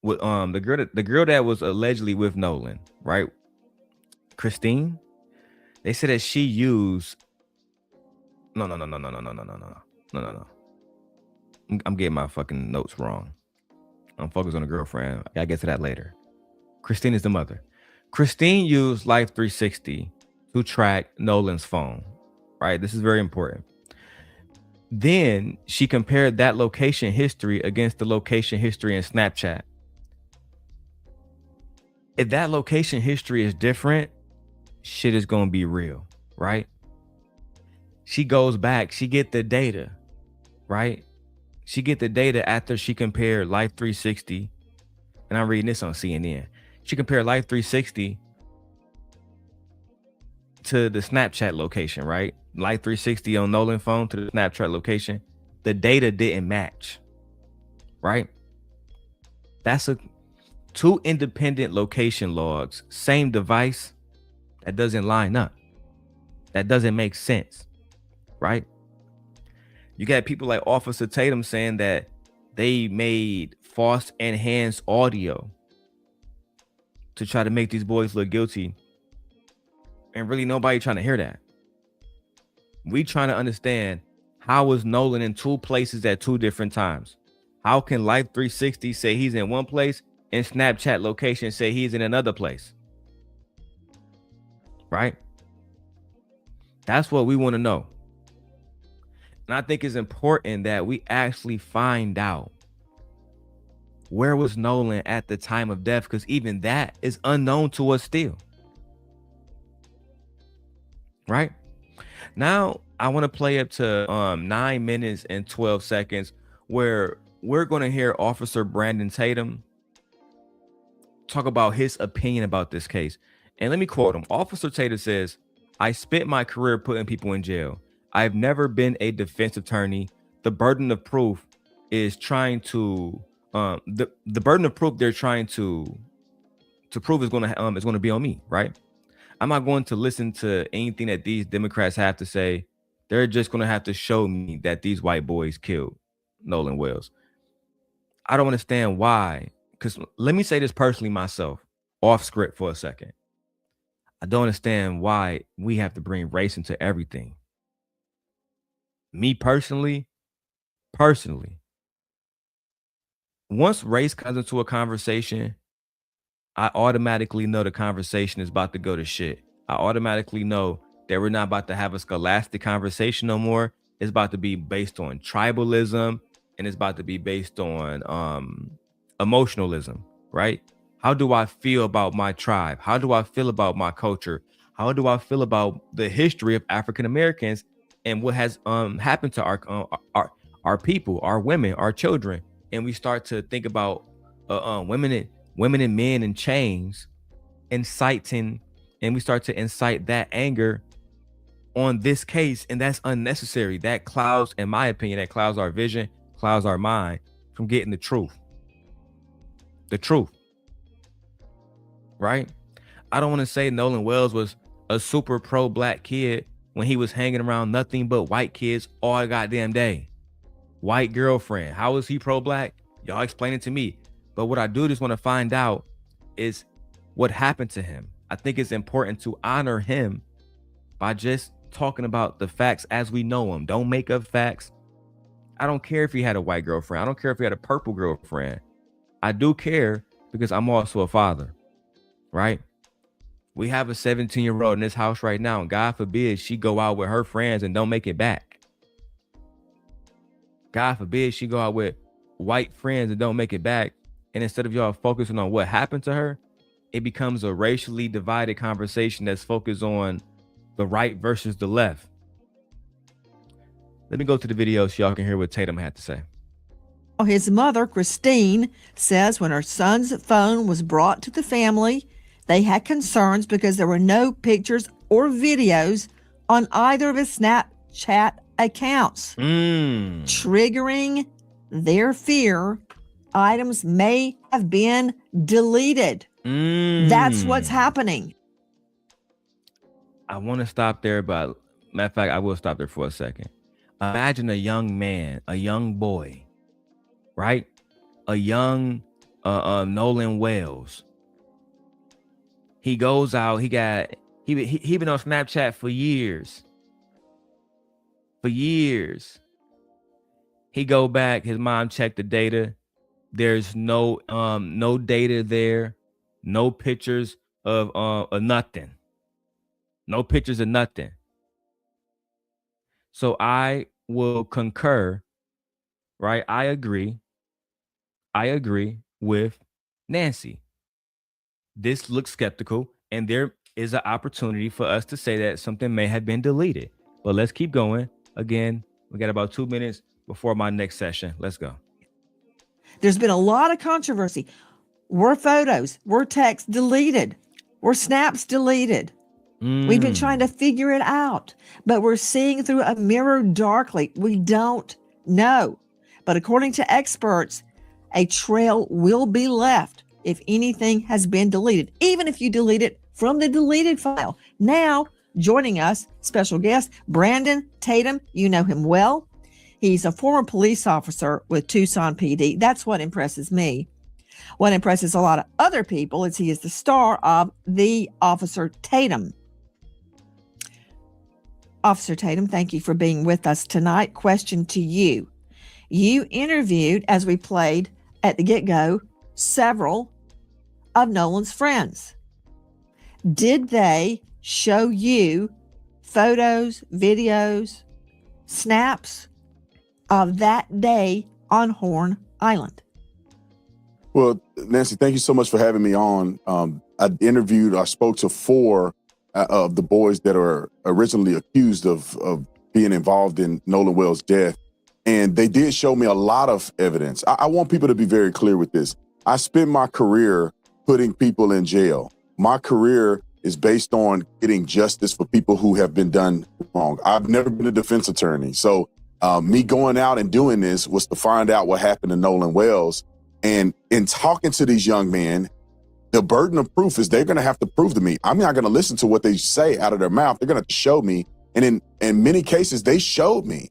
with the girl that was allegedly with Nolan, right? Christine, they said that she used no. I'm getting my fucking notes wrong. I'm focused on the girlfriend. I gotta get to that later. Christine is the mother. Christine used Life 360 to track Nolan's phone, right? This is very important. Then she compared that location history against the location history in Snapchat. If that location history is different, shit is gonna be real, right? She goes back, she get the data, right? She get the data after she compared Life 360, and I'm reading this on CNN. She compared Life 360 to the Snapchat location, right? Life 360 on Nolan's phone to the Snapchat location. The data didn't match, right? That's two independent location logs, same device. That doesn't line up. That doesn't make sense, right? You got people like Officer Tatum saying that they made false enhanced audio to try to make these boys look guilty. And really nobody trying to hear that. We trying to understand, how was Nolan in two places at two different times? How can Life 360 say he's in one place and Snapchat location say he's in another place? Right? That's what we want to know. And I think it's important that we actually find out, where was Nolan at the time of death? Because even that is unknown to us still. Right? Now, I want to play up to 9 minutes and 12 seconds where we're going to hear Officer Brandon Tatum talk about his opinion about this case. And let me quote him. Officer Tatum says, "I spent my career putting people in jail. I've never been a defense attorney. The burden of proof is trying to the burden of proof they're trying to prove is going to be on me, right? I'm not going to listen to anything that these Democrats have to say. They're just going to have to show me that these white boys killed Nolan Wells. I don't understand why. Because let me say this personally myself, off script for a second. I don't understand why we have to bring race into everything. Me personally, personally, once race comes into a conversation, I automatically know the conversation is about to go to shit. I automatically know that we're not about to have a scholastic conversation no more. It's about to be based on tribalism, and it's about to be based on emotionalism, right? How do I feel about my tribe? How do I feel about my culture? How do I feel about the history of African Americans and what has happened to our people, our women, our children? And we start to think about women and men in chains, inciting, and we start to incite that anger on this case, and that's unnecessary. That clouds, in my opinion, that clouds our vision, clouds our mind from getting the truth. The truth, right? I don't want to say Nolan Wells was a super pro-black kid when he was hanging around nothing but white kids all goddamn day. White girlfriend. How is he pro-black? Y'all explain it to me. But what I do just want to find out is what happened to him. I think it's important to honor him by just talking about the facts as we know them. Don't make up facts. I don't care if he had a white girlfriend. I don't care if he had a purple girlfriend. I do care because I'm also a father, right? We have a 17-year-old in this house right now, and God forbid she go out with her friends and don't make it back. God forbid she go out with white friends and don't make it back. And instead of y'all focusing on what happened to her, it becomes a racially divided conversation that's focused on the right versus the left. Let me go to the video so y'all can hear what Tatum had to say. His mother, Christine, says when her son's phone was brought to the family, they had concerns because there were no pictures or videos on either of his Snapchat accounts, triggering their fear items may have been deleted. That's what's happening. I want to stop there, but matter of fact, I will stop there for a second. Imagine a young man, a young boy, right? A young Nolan Wells. He goes out. He been on Snapchat for years. For years. He go back. His mom checked the data. There's no data there. No pictures of nothing. No pictures of nothing. So I will concur, right? I agree with Nancy. This looks skeptical, and there is an opportunity for us to say that something may have been deleted. But let's keep going. Again, we got about 2 minutes before my next session. Let's go. There's been a lot of controversy. Were photos, were texts deleted? Were snaps deleted? We've been trying to figure it out, but we're seeing through a mirror darkly. We don't know. But according to experts, a trail will be left if anything has been deleted, even if you delete it from the deleted file. Now, joining us, special guest, Brandon Tatum. You know him well. He's a former police officer with Tucson PD. That's what impresses me. What impresses a lot of other people is he is the star of The Officer Tatum. Officer Tatum, thank you for being with us tonight. Question to you. You interviewed, as we played at the get-go, several of Nolan's friends. Did they show you photos, videos, snaps of that day on Horn Island? Well, Nancy, thank you so much for having me on. I spoke to 4 of the boys that are originally accused of being involved in Nolan Wells' death. And they did show me a lot of evidence. I want people to be very clear with this. I spent my career putting people in jail. My career is based on getting justice for people who have been done wrong. I've never been a defense attorney. So me going out and doing this was to find out what happened to Nolan Wells. And in talking to these young men, the burden of proof is they're going to have to prove to me. I'm not going to listen to what they say out of their mouth. They're going to show me. And in many cases, they showed me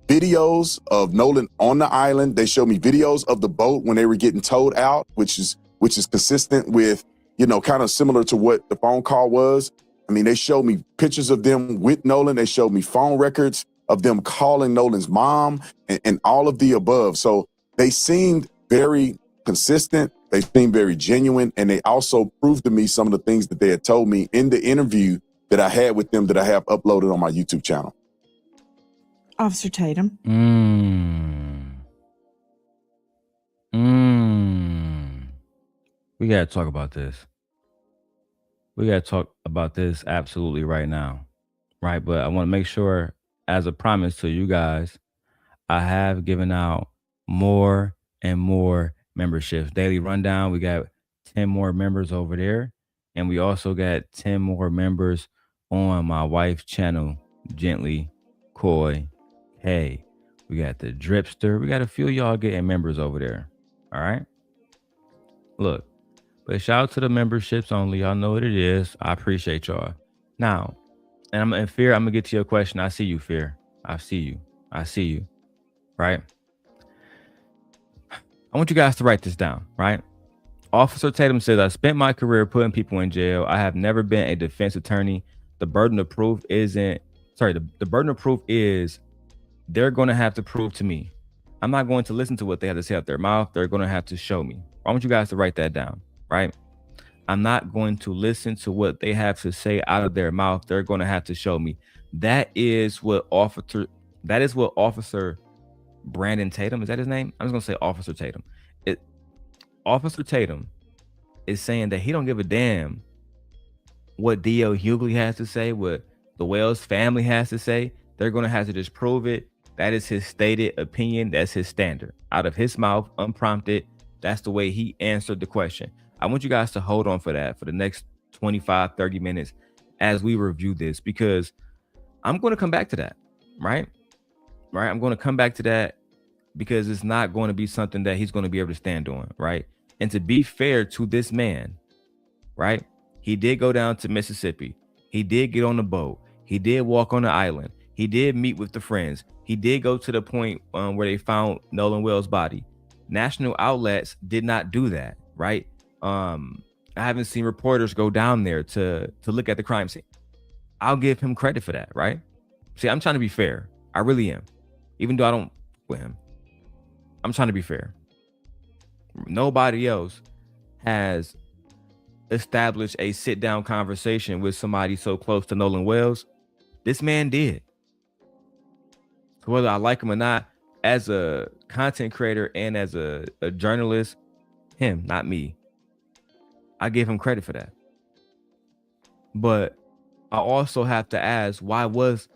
videos of Nolan on the island. They showed me videos of the boat when they were getting towed out, which is consistent with, kind of similar to what the phone call was. I mean, they showed me pictures of them with Nolan. They showed me phone records. of them calling Nolan's mom and all of the above. So they seemed very consistent. They seemed very genuine. And they also proved to me some of the things that they had told me in the interview that I had with them that I have uploaded on my YouTube channel. Officer Tatum. We got to talk about this. We got to talk about this absolutely right now. Right. But I want to make sure, as a promise to you guys, I have given out more and more memberships. Daily Rundown, we got 10 more members over there. And we also got 10 more members on my wife's channel, Gently Coy. Hey, we got the Dripster. We got a few of y'all getting members over there. All right. Look, but shout out to the memberships only. Y'all know what it is. I appreciate y'all. Now, and I'm in Fear. I'm gonna get to your question. I see you, Fear. I see you. I see you. Right. I want you guys to write this down. Right. Officer Tatum says, I spent my career putting people in jail. I have never been a defense attorney. The burden of proof isn't, the burden of proof is they're going to have to prove to me. I'm not going to listen to what they have to say out their mouth. They're going to have to show me. I want you guys to write that down, right? I'm not going to listen to what they have to say out of their mouth. They're going to have to show me. That is what Officer Brandon Tatum, is that his name? I'm just going to say Officer Tatum. Officer Tatum is saying that he don't give a damn what D.L. Hughley has to say, what the Wells family has to say. They're going to have to just prove it. That is his stated opinion. That's his standard. Out of his mouth, unprompted. That's the way he answered the question. I want you guys to hold on for that for the next 25, 30 minutes as we review this, because I'm going to come back to that, right? Right. I'm going to come back to that because it's not going to be something that he's going to be able to stand on, right? And to be fair to this man, right? He did go down to Mississippi. He did get on the boat. He did walk on the island. He did meet with the friends. He did go to the point where they found Nolan Wells' body. National outlets did not do that, right? I haven't seen reporters go down there to look at the crime scene. I'll give him credit for that, right? See, I'm trying to be fair. I really am. Even though I don't with him. I'm trying to be fair. Nobody else has established a sit-down conversation with somebody so close to Nolan Wells. This man did. So whether I like him or not, as a content creator and as a journalist, him, not me, I give him credit for that. But I also have to ask, why was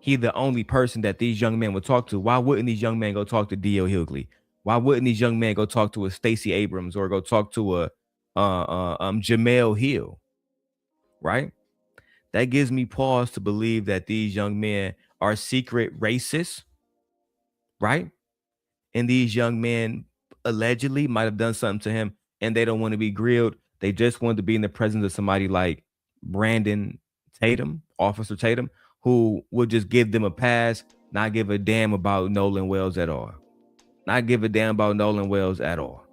he the only person that these young men would talk to? Why wouldn't these young men go talk to D.L. Hughley? Why wouldn't these young men go talk to a Stacey Abrams or go talk to a Jamel Hill? Right? That gives me pause to believe that these young men are secret racists, right? And these young men allegedly might have done something to him and they don't want to be grilled. They just want to be in the presence of somebody like Brandon Tatum, Officer Tatum, who would just give them a pass, not give a damn about Nolan Wells at all. Not give a damn about Nolan Wells at all.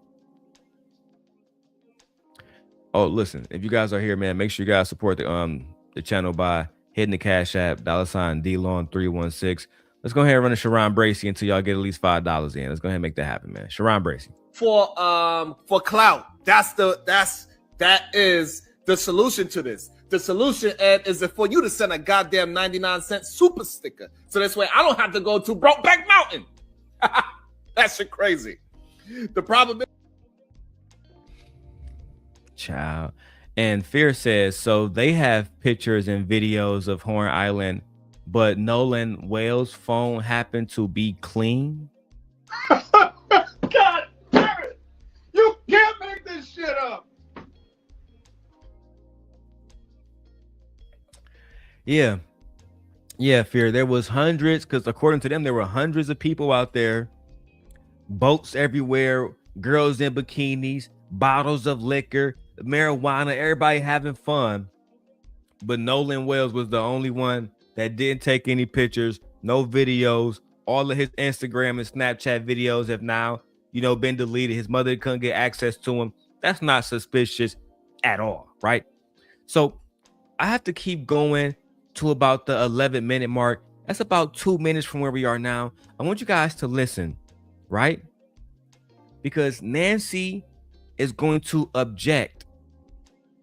Oh, listen, if you guys are here, man, make sure you guys support the channel by hitting the Cash App, $DLon316. Let's go ahead and run a Sharon Bracey until y'all get at least $5 in. Let's go ahead and make that happen, man. Sharon Bracey. For clout. That is the solution to this. The solution, Ed, is for you to send a goddamn 99-cent super sticker. So this way I don't have to go to Brokeback Mountain. That shit crazy. The problem is, child. And Fear says, so they have pictures and videos of Horn Island, but Nolan Wells' phone happened to be clean. God damn it. You can't make this shit up. Yeah. Yeah, Fear. There was hundreds, because according to them, there were hundreds of people out there, boats everywhere, girls in bikinis, bottles of liquor, marijuana, everybody having fun. But Nolan Wells was the only one that didn't take any pictures, no videos. All of his Instagram and Snapchat videos have now, been deleted. His mother couldn't get access to him. That's not suspicious at all, right? So I have to keep going to about the 11-minute mark That's about 2 minutes from where we are now. I want you guys to listen, right? Because Nancy is going to object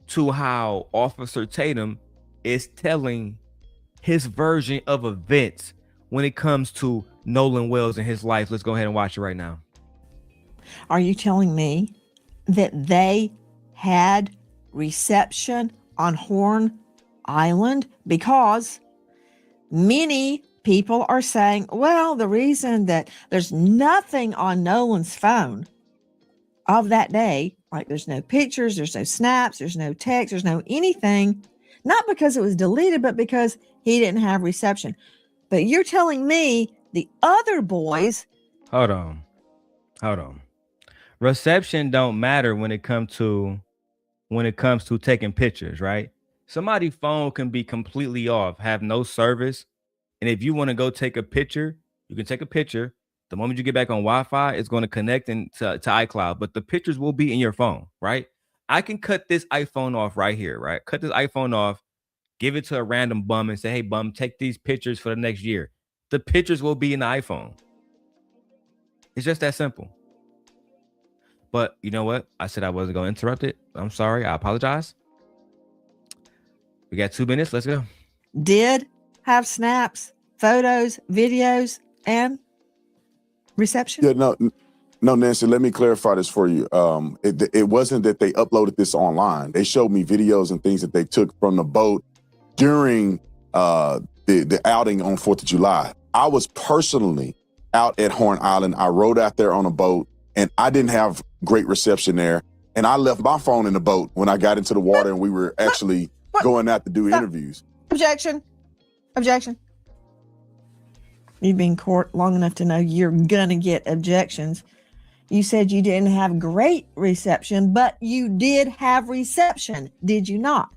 to how Officer Tatum is telling his version of events when it comes to Nolan Wells and his life. Let's go ahead and watch it right now. Are you telling me that they had reception on Horn Island? Because many people are saying, well, the reason that there's nothing on Nolan's phone of that day, like there's no pictures, there's no snaps, there's no text, there's no anything, not because it was deleted, but because he didn't have reception. But you're telling me the other boys. Hold on. Reception don't matter when it comes to taking pictures, right? Somebody's phone can be completely off, have no service. And if you want to go take a picture, you can take a picture. The moment you get back on Wi-Fi, it's going to connect to iCloud, but the pictures will be in your phone, right? I can cut this iPhone off right here, right? Cut this iPhone off, give it to a random bum and say, hey, bum, take these pictures for the next year. The pictures will be in the iPhone. It's just that simple. But you know what? I said I wasn't going to interrupt it. I'm sorry. I apologize. We got 2 minutes. Let's go. Did have snaps, photos, videos, and reception? Yeah, no, Nancy, let me clarify this for you. It wasn't that they uploaded this online. They showed me videos and things that they took from the boat during the outing on 4th of July. I was personally out at Horn Island. I rode out there on a boat, and I didn't have great reception there. And I left my phone in the boat when I got into the water and we were actually going out to do interviews. Objection. You've been in court long enough to know you're gonna get objections. You said you didn't have great reception, but you did have reception, did you not?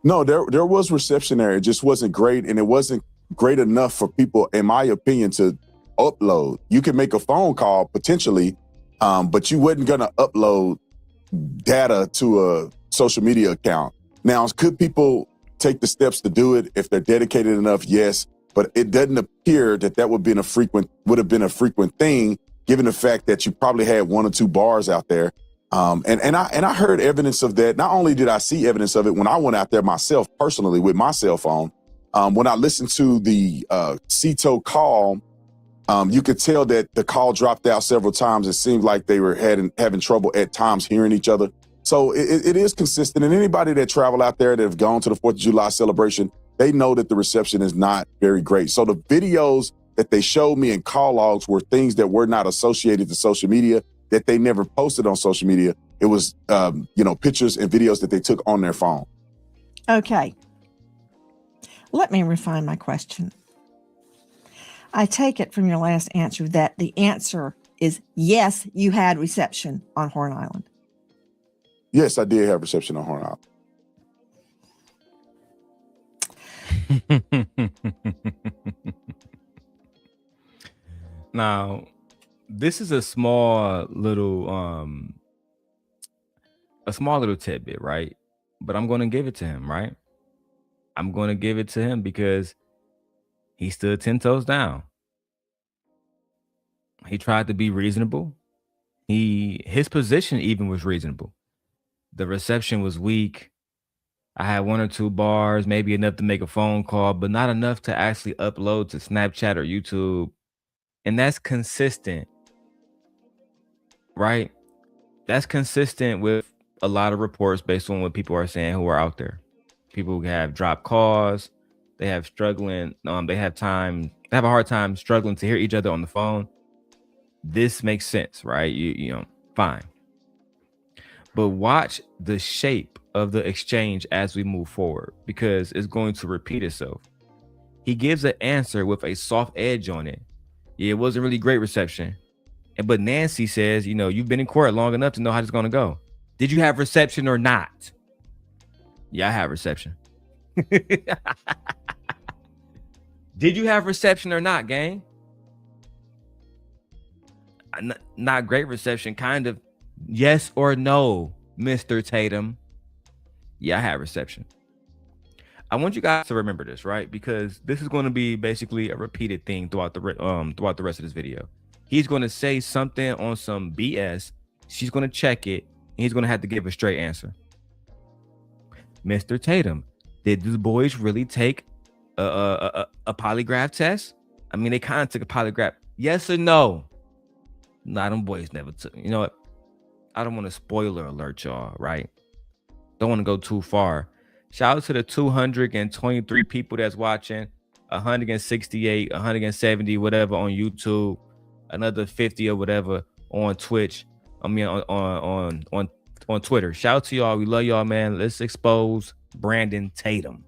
No, there was reception there. It just wasn't great, and it wasn't great enough for people, in my opinion, to upload. You can make a phone call potentially, but you wasn't gonna upload data to a social media account. Now, could people take the steps to do it if they're dedicated enough? Yes, but it doesn't appear that would have been a frequent thing, given the fact that you probably had 1 or 2 bars out there. And I heard evidence of that. Not only did I see evidence of it when I went out there myself personally with my cell phone, when I listened to the CETO call, you could tell that the call dropped out several times. It seemed like they were having trouble at times hearing each other. So it is consistent. And anybody that travel out there that have gone to the 4th of July celebration, they know that the reception is not very great. So the videos that they showed me in call logs were things that were not associated to social media, that they never posted on social media. It was, pictures and videos that they took on their phone. Okay. Let me refine my question. I take it from your last answer that the answer is yes, you had reception on Horn Island. Yes, I did have reception on Horn Island. Now, this is a small little tidbit, right? But I'm going to give it to him, right? I'm going to give it to him because he stood 10 toes down. He tried to be reasonable. His position even was reasonable. The reception was weak. I had 1 or 2 bars, maybe enough to make a phone call, but not enough to actually upload to Snapchat or YouTube. And that's consistent, right? That's consistent with a lot of reports based on what people are saying who are out there. People who have dropped calls, they have they have a hard time struggling to hear each other on the phone. This makes sense, right? Fine. But watch the shape of the exchange as we move forward, because it's going to repeat itself. He gives an answer with a soft edge on it. Yeah, it wasn't really great reception. But Nancy says, you've been in court long enough to know how it's going to go. Did you have reception or not? Yeah, I have reception. Did you have reception or not, gang? Not great reception, kind of. Yes or no, Mr. Tatum? Yeah, I had reception. I want you guys to remember this, right? Because this is going to be basically a repeated thing throughout the rest of this video. He's going to say something on some BS. She's going to check it, and he's going to have to give a straight answer. Mr. Tatum, did the boys really take a polygraph test? I mean, they kind of took a polygraph. Yes or no? Nah, them boys never took. You know what? I don't want to spoiler alert y'all, right? Don't want to go too far. Shout out to the 223 people that's watching, 168, 170, whatever on YouTube, another 50 or whatever on Twitch. I mean on Twitter. Shout out to y'all. We love y'all, man. Let's expose Brandon Tatum.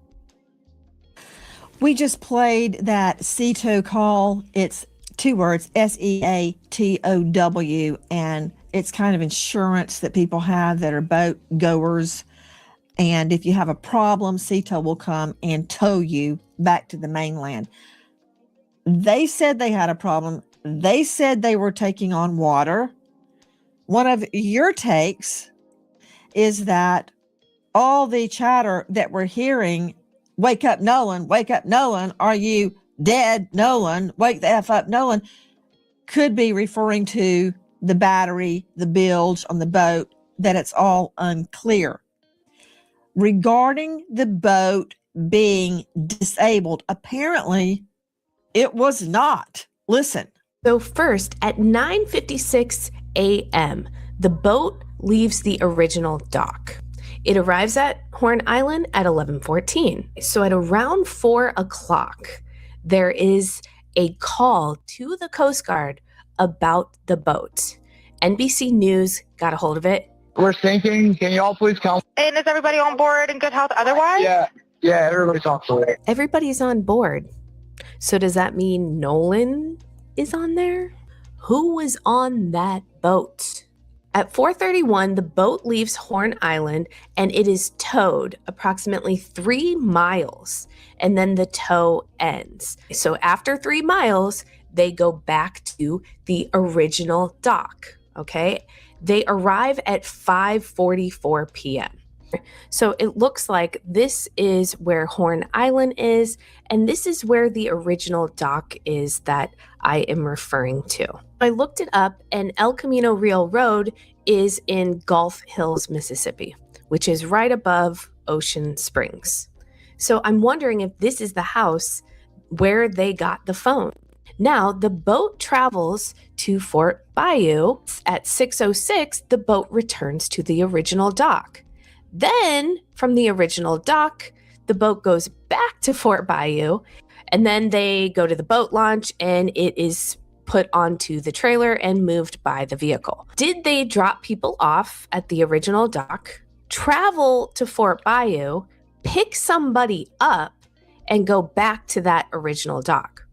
We just played that CETO call. It's 2 words, SEATOW, and it's kind of insurance that people have that are boat goers. And if you have a problem, CETO will come and tow you back to the mainland. They said they had a problem. They said they were taking on water. One of your takes is that all the chatter that we're hearing, wake up, Nolan, are you dead, Nolan, wake the F up, Nolan, could be referring to the battery, the bilge on the boat, that it's all unclear. Regarding the boat being disabled, apparently it was not. Listen. So first, at 9:56 a.m., the boat leaves the original dock. It arrives at Horn Island at 11:14. So at around 4 o'clock, there is a call to the Coast Guard about the boat. NBC News got a hold of it. We're sinking. Can you all please come? And is everybody on board in good health otherwise? Yeah, everybody's on board. Everybody's on board. So does that mean Nolan is on there? Who was on that boat? At 4:31, the boat leaves Horn Island and it is towed approximately 3 miles, and then the tow ends. So after 3 miles, they go back to the original dock, okay? They arrive at 5:44 p.m. So it looks like this is where Horn Island is, and this is where the original dock is that I am referring to. I looked it up, and El Camino Real Road is in Gulf Hills, Mississippi, which is right above Ocean Springs. So I'm wondering if this is the house where they got the phone. Now, the boat travels to Fort Bayou. At 6:06, the boat returns to the original dock. Then, from the original dock, the boat goes back to Fort Bayou, and then they go to the boat launch, and it is put onto the trailer and moved by the vehicle. Did they drop people off at the original dock, travel to Fort Bayou, pick somebody up, and go back to that original dock?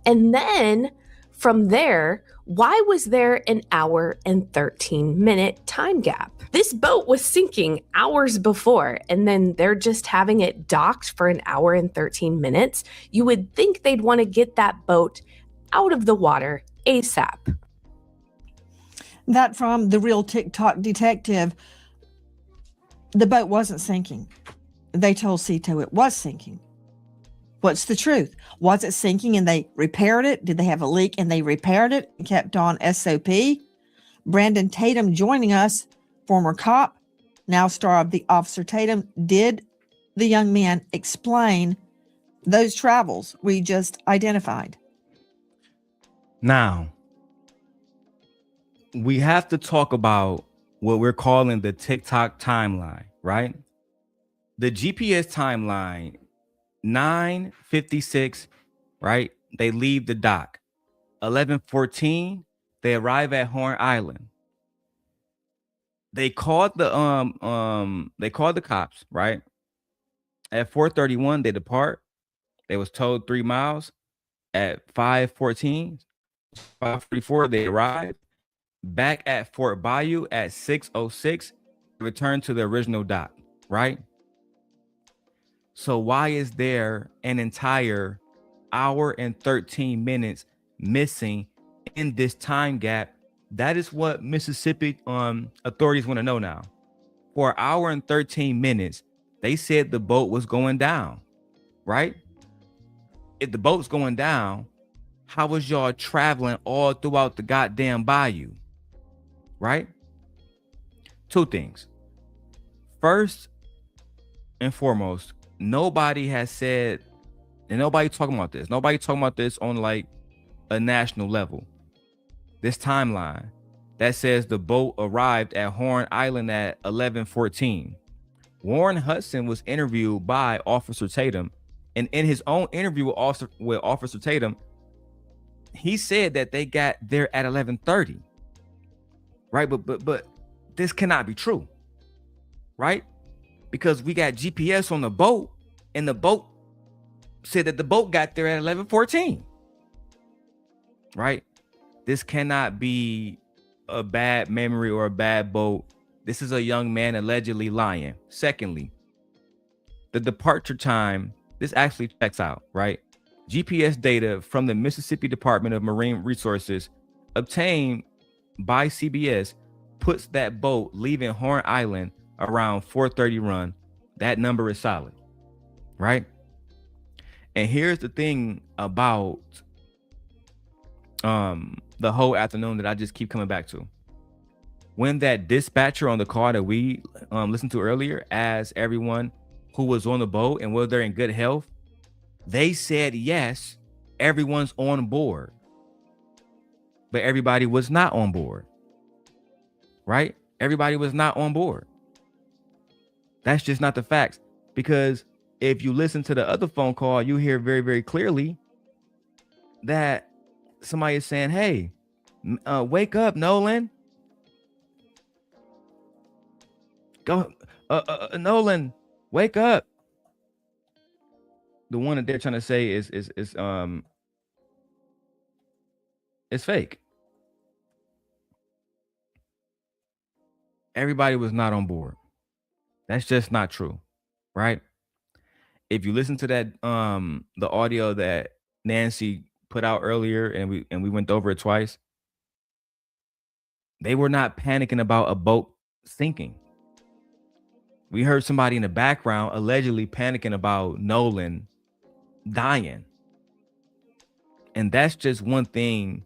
And then from there, why was there an hour and 13-minute time gap? This boat was sinking hours before, and then they're just having it docked for an hour and 13 minutes. You would think they'd want to get that boat out of the water ASAP. That from the real TikTok detective, the boat wasn't sinking. They told CETO it was sinking. What's the truth? Was it sinking and they repaired it? Did they have a leak and they repaired it and kept on SOP? Brandon Tatum joining us, former cop, now star of The Officer Tatum. Did the young man explain those travels we just identified? Now, we have to talk about what we're calling the TikTok timeline, right? The GPS timeline, 9:56, right? They leave the dock. 11:14, they arrive at Horn Island. They called the cops, right? At 4:31, they depart. They was told 3 miles. At 5:14, 5:44, they arrived. Back at Fort Bayou at 6:06, return to the original dock, right? So why is there an entire hour and 13 minutes missing in this time gap? That is what Mississippi authorities want to know now. For an hour and 13 minutes, they said the boat was going down. right? If the boat's going down, how was y'all traveling all throughout the goddamn bayou, right? Two things. First and foremost, nobody has said, and nobody talking about this. Nobody talking about this on like a national level. This timeline that says the boat arrived at Horn Island at 11:14. Warren Hudson was interviewed by Officer Tatum, and in his own interview with Officer Tatum, he said that they got there at 11:30. Right, but this cannot be true, right? Because we got GPS on the boat, and the boat said that the boat got there at 11:14. Right? This cannot be a bad memory or a bad boat. This is a young man allegedly lying. Secondly, the departure time, this actually checks out, right? GPS data from the Mississippi Department of Marine Resources obtained by CBS puts that boat leaving Horn Island around 4:30 run. That number is solid, right? And here's the thing about the whole afternoon that I just keep coming back to. When that dispatcher on the call that we listened to earlier asked everyone who was on the boat and whether they're in good health, they said yes, everyone's on board. But everybody was not on board, right? Everybody was not on board. That's just not the facts. Because if you listen to the other phone call, you hear very, very clearly that somebody is saying, hey, wake up, Nolan. Go, Nolan, wake up. The one that they're trying to say is fake. Everybody was not on board. That's just not true, right? If you listen to that the audio that Nancy put out earlier, and we went over it twice, they were not panicking about a boat sinking. We heard somebody in the background allegedly panicking about Nolan dying. And that's just one thing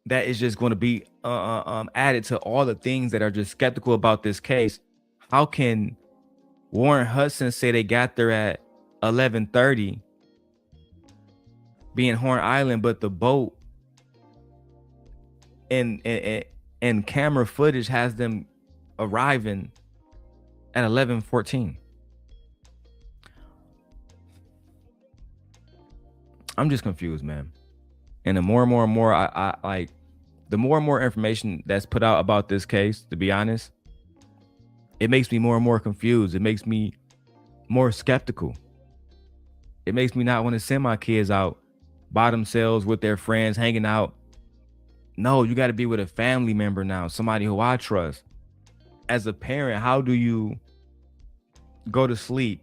that is just going to be added to all the things that are just skeptical about this case. How can Warren Hudson say they got there at 11:30 being Horn Island, but the boat and camera footage has them arriving at 11:14? I'm just confused, man. And the more and more I like, the more and more information that's put out about this case, to be honest, it makes me more and more confused. It makes me more skeptical. It makes me not want to send my kids out by themselves with their friends, hanging out. No, you got to be with a family member now, somebody who I trust. As a parent, how do you go to sleep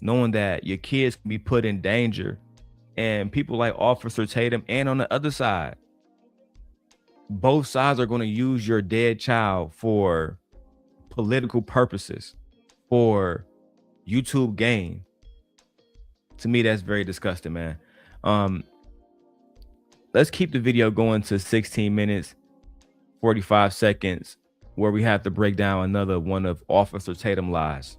knowing that your kids can be put in danger? And people like Officer Tatum, and on the other side, both sides are going to use your dead child for political purposes, for YouTube gain. To me, that's very disgusting, man. Let's keep the video going to 16 minutes, 45 seconds, where we have to break down another one of Officer Tatum's lies.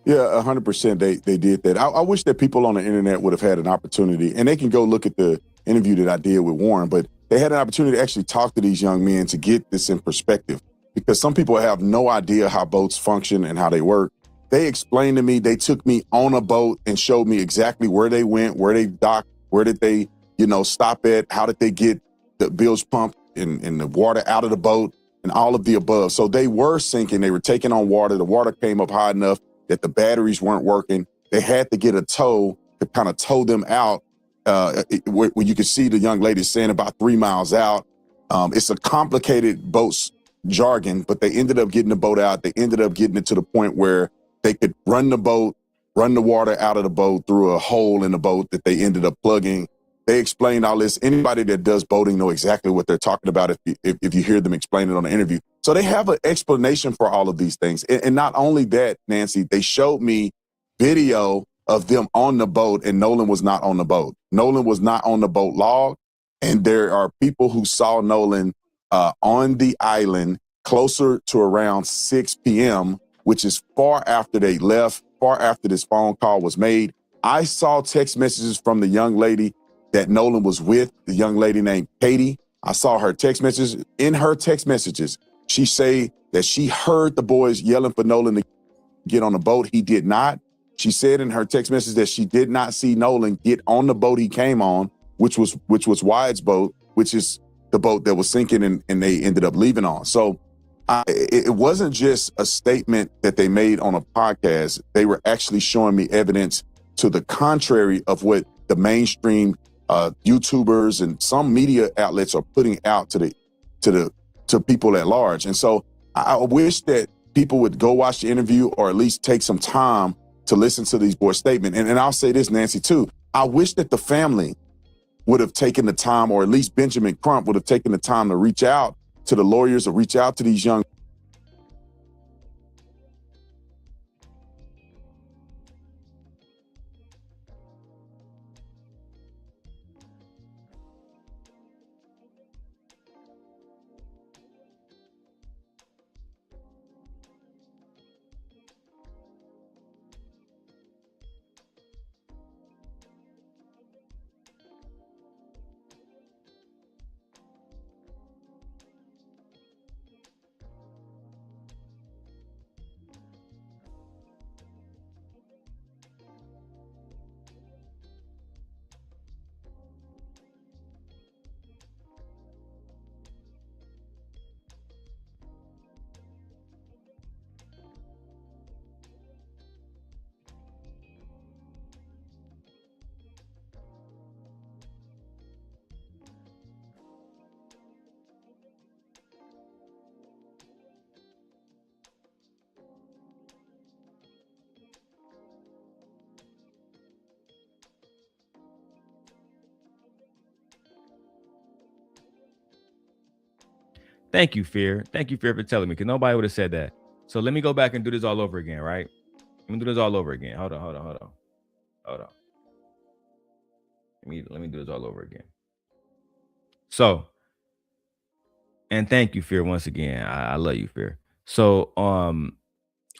Yeah, 100%. They did that. I wish that people on the internet would have had an opportunity, and they can go look at the interview that I did with Warren, but they had an opportunity to actually talk to these young men to get this in perspective, because some people have no idea how boats function and how they work. They explained to me, they took me on a boat and showed me exactly where they went, where they docked, where did they, stop at, how did they get the bilge pump and the water out of the boat, and all of the above. So they were sinking. They were taking on water. The water came up high enough that the batteries weren't working. They had to get a tow to kind of tow them out, where you can see the young lady saying about 3 miles out. It's a complicated boat's jargon, but they ended up getting the boat out. They ended up getting it to the point where they could run the water out of the boat through a hole in the boat that they ended up plugging. They explained all this. Anybody that does boating know exactly what they're talking about if you hear them explain it on the interview. So they have an explanation for all of these things. And not only that, Nancy, they showed me video of them on the boat, and Nolan was not on the boat. Nolan was not on the boat log, and there are people who saw Nolan on the island closer to around 6 p.m., which is far after they left, far after this phone call was made. I saw text messages from the young lady that Nolan was with, the young lady named Katie. I saw her text messages. In her text messages, she say that she heard the boys yelling for Nolan to get on the boat. He did not. She said in her text message that she did not see Nolan get on the boat he came on, which was Wyatt's boat, which is the boat that was sinking and they ended up leaving on. So it wasn't just a statement that they made on a podcast. They were actually showing me evidence to the contrary of what the mainstream YouTubers and some media outlets are putting out to people at large. And so I wish that people would go watch the interview or at least take some time to listen to these boys' statement. And I'll say this, Nancy, too. I wish that the family would have taken the time, or at least Benjamin Crump would have taken the time to reach out to the lawyers or reach out to these young. Thank you, Fear. Thank you, Fear, for telling me, because nobody would have said that. So let me go back and do this all over again, right? Let me do this all over again. Hold on. Let me do this all over again. So, and thank you, Fear, once again. I love you, Fear. So,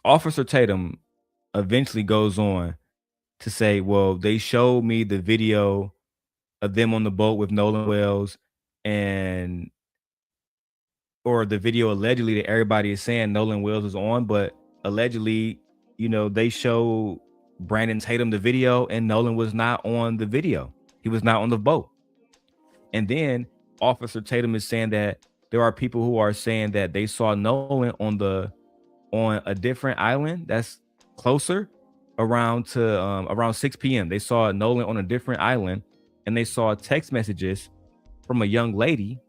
Officer Tatum eventually goes on to say, well, they showed me the video of them on the boat with Nolan Wells, or the video allegedly that everybody is saying Nolan Wells is on, but allegedly, they show Brandon Tatum the video and Nolan was not on the video. He was not on the boat. And then Officer Tatum is saying that there are people who are saying that they saw Nolan on a different island that's closer around 6 p.m. They saw Nolan on a different island, and they saw text messages from a young lady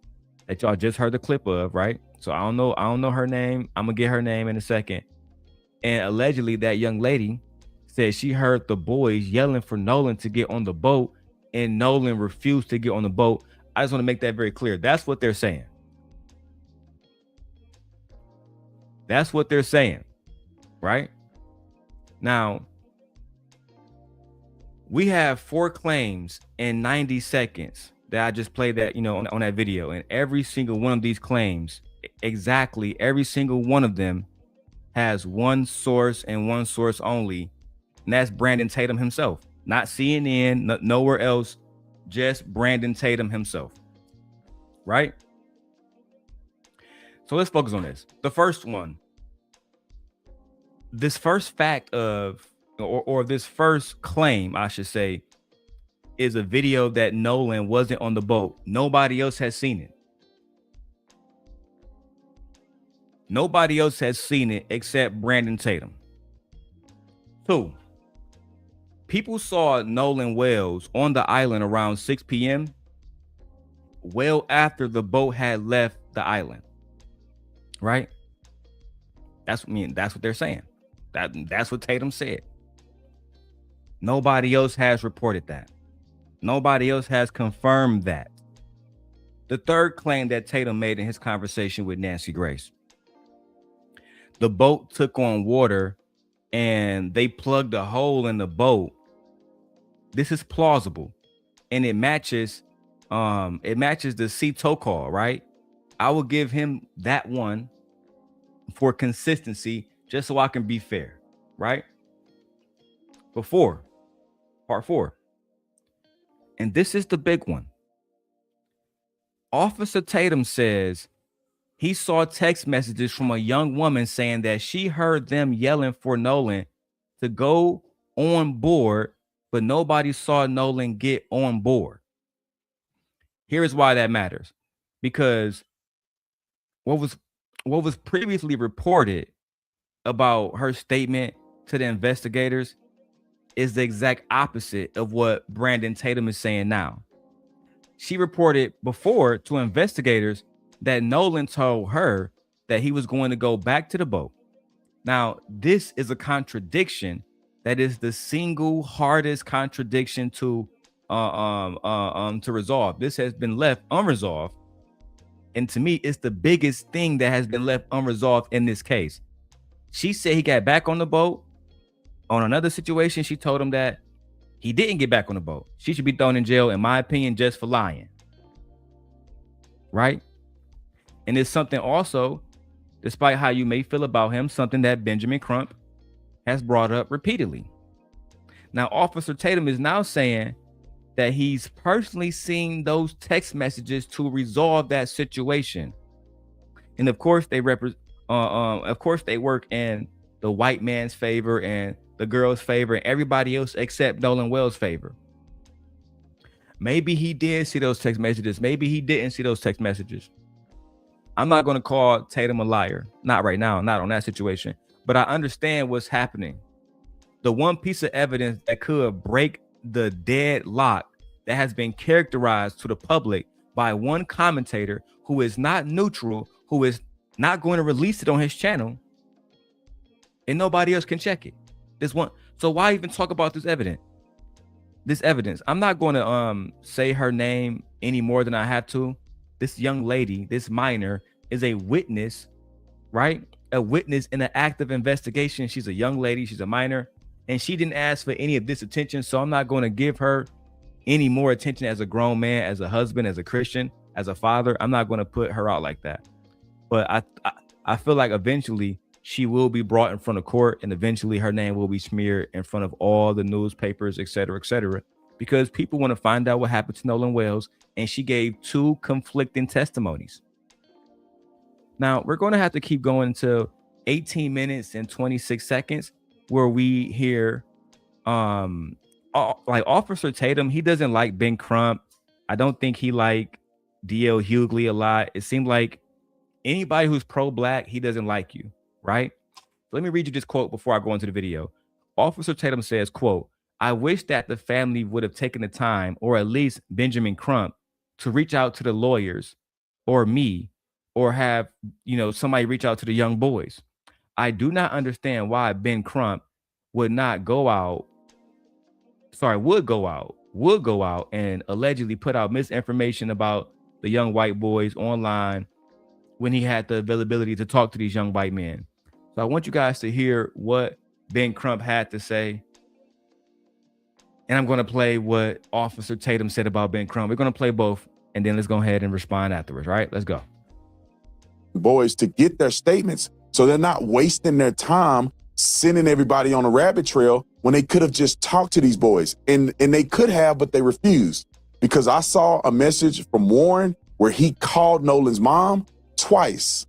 that y'all just heard the clip of, right? So I don't know her name. I'm gonna get her name in a second. And allegedly that young lady said she heard the boys yelling for Nolan to get on the boat, and Nolan refused to get on the boat. I just want to make that very clear. That's what they're saying. That's what they're saying, right? Now, we have 4 claims in 90 seconds that I just played that, on that video. And every single one of these claims, exactly every single one of them has one source and one source only. And that's Brandon Tatum himself, not CNN, nowhere else, just Brandon Tatum himself, right? So let's focus on this. The first one, this first fact of, or this first claim, I should say, is a video that Nolan wasn't on the boat. Nobody else has seen it. Nobody else has seen it except Brandon Tatum. 2, people saw Nolan Wells on the island around 6 p.m. well after the boat had left the island. Right? That's what they're saying. That's what Tatum said. Nobody else has reported that. Nobody else has confirmed that. The third claim that Tatum made in his conversation with Nancy Grace: the boat took on water and they plugged a hole in the boat, this is plausible, and it matches the C tow call, right? I will give him that one for consistency, just so I can be fair, right? Before part 4, and this is the big one. Officer Tatum says he saw text messages from a young woman saying that she heard them yelling for Nolan to go on board, but nobody saw Nolan get on board. Here's why that matters. Because what was previously reported about her statement to the investigators is the exact opposite of what Brandon Tatum is saying now. She reported before to investigators that Nolan told her that he was going to go back to the boat. Now, this is a contradiction that is the single hardest contradiction to resolve. This has been left unresolved, and to me, it's the biggest thing that has been left unresolved in this case. She said he got back on the boat. On another situation, she told him that he didn't get back on the boat. She should be thrown in jail, in my opinion, just for lying. Right? And it's something also, despite how you may feel about him, something that Benjamin Crump has brought up repeatedly. Now, Officer Tatum is now saying that he's personally seen those text messages to resolve that situation. And of course, they work in the white man's favor and the girl's favor and everybody else except Nolan Wells' favor. Maybe he did see those text messages. Maybe he didn't see those text messages. I'm not going to call Tatum a liar. Not right now, not on that situation. But I understand what's happening. The one piece of evidence that could break the deadlock that has been characterized to the public by one commentator who is not neutral, who is not going to release it on his channel, and nobody else can check it. This one. So why even talk about this evidence? I'm not going to say her name any more than I have to. This young lady, this minor, is a witness, right? A witness in an active investigation. She's a young lady. She's a minor, and she didn't ask for any of this attention. So I'm not going to give her any more attention as a grown man, as a husband, as a Christian, as a father. I'm not going to put her out like that. But I feel like eventually she will be brought in front of court, and eventually her name will be smeared in front of all the newspapers, et cetera, because people want to find out what happened to Nolan Wells, and she gave 2 conflicting testimonies. Now, we're going to have to keep going until 18 minutes and 26 seconds where we hear like Officer Tatum. He doesn't like Ben Crump. I don't think he liked D.L. Hughley a lot. It seemed like anybody who's pro-black, he doesn't like you. Right? Let me read you this quote before I go into the video. Officer Tatum says, quote, "I wish that the family would have taken the time, or at least Benjamin Crump, to reach out to the lawyers or me, or have, somebody reach out to the young boys. I do not understand why Ben Crump would go out and allegedly put out misinformation about the young white boys online when he had the availability to talk to these young white men." So I want you guys to hear what Ben Crump had to say. And I'm going to play what Officer Tatum said about Ben Crump. We're going to play both, and then let's go ahead and respond afterwards, right? Let's go. Boys to get their statements so they're not wasting their time sending everybody on a rabbit trail when they could have just talked to these boys. And they could have, but they refused. Because I saw a message from Warren where he called Nolan's mom twice.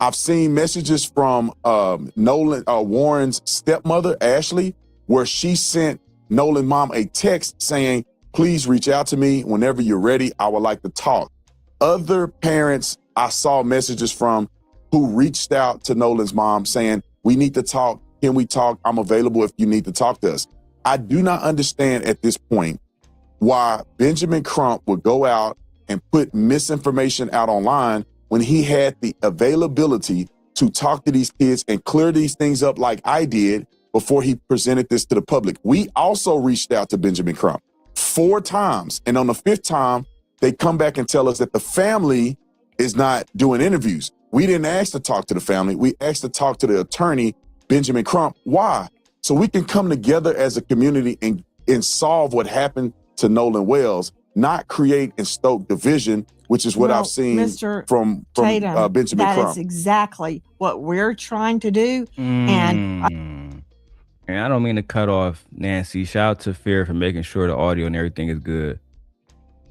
I've seen messages from Warren's stepmother, Ashley, where she sent Nolan's mom a text saying, "Please reach out to me whenever you're ready. I would like to talk." Other parents I saw messages from who reached out to Nolan's mom saying, "We need to talk. Can we talk? I'm available if you need to talk to us." I do not understand at this point why Benjamin Crump would go out and put misinformation out online when he had the availability to talk to these kids and clear these things up like I did before he presented this to the public. We also reached out to Benjamin Crump 4 times. And on the 5th time, they come back and tell us that the family is not doing interviews. We didn't ask to talk to the family. We asked to talk to the attorney, Benjamin Crump. Why? so we can come together as a community and solve what happened to Nolan Wells, not create and stoke division, which is what I've seen Mr. from Tatum, Benjamin that Crump. is exactly what we're trying to do. And I don't mean to cut off Nancy. Shout out to Fear for making sure the audio and everything is good.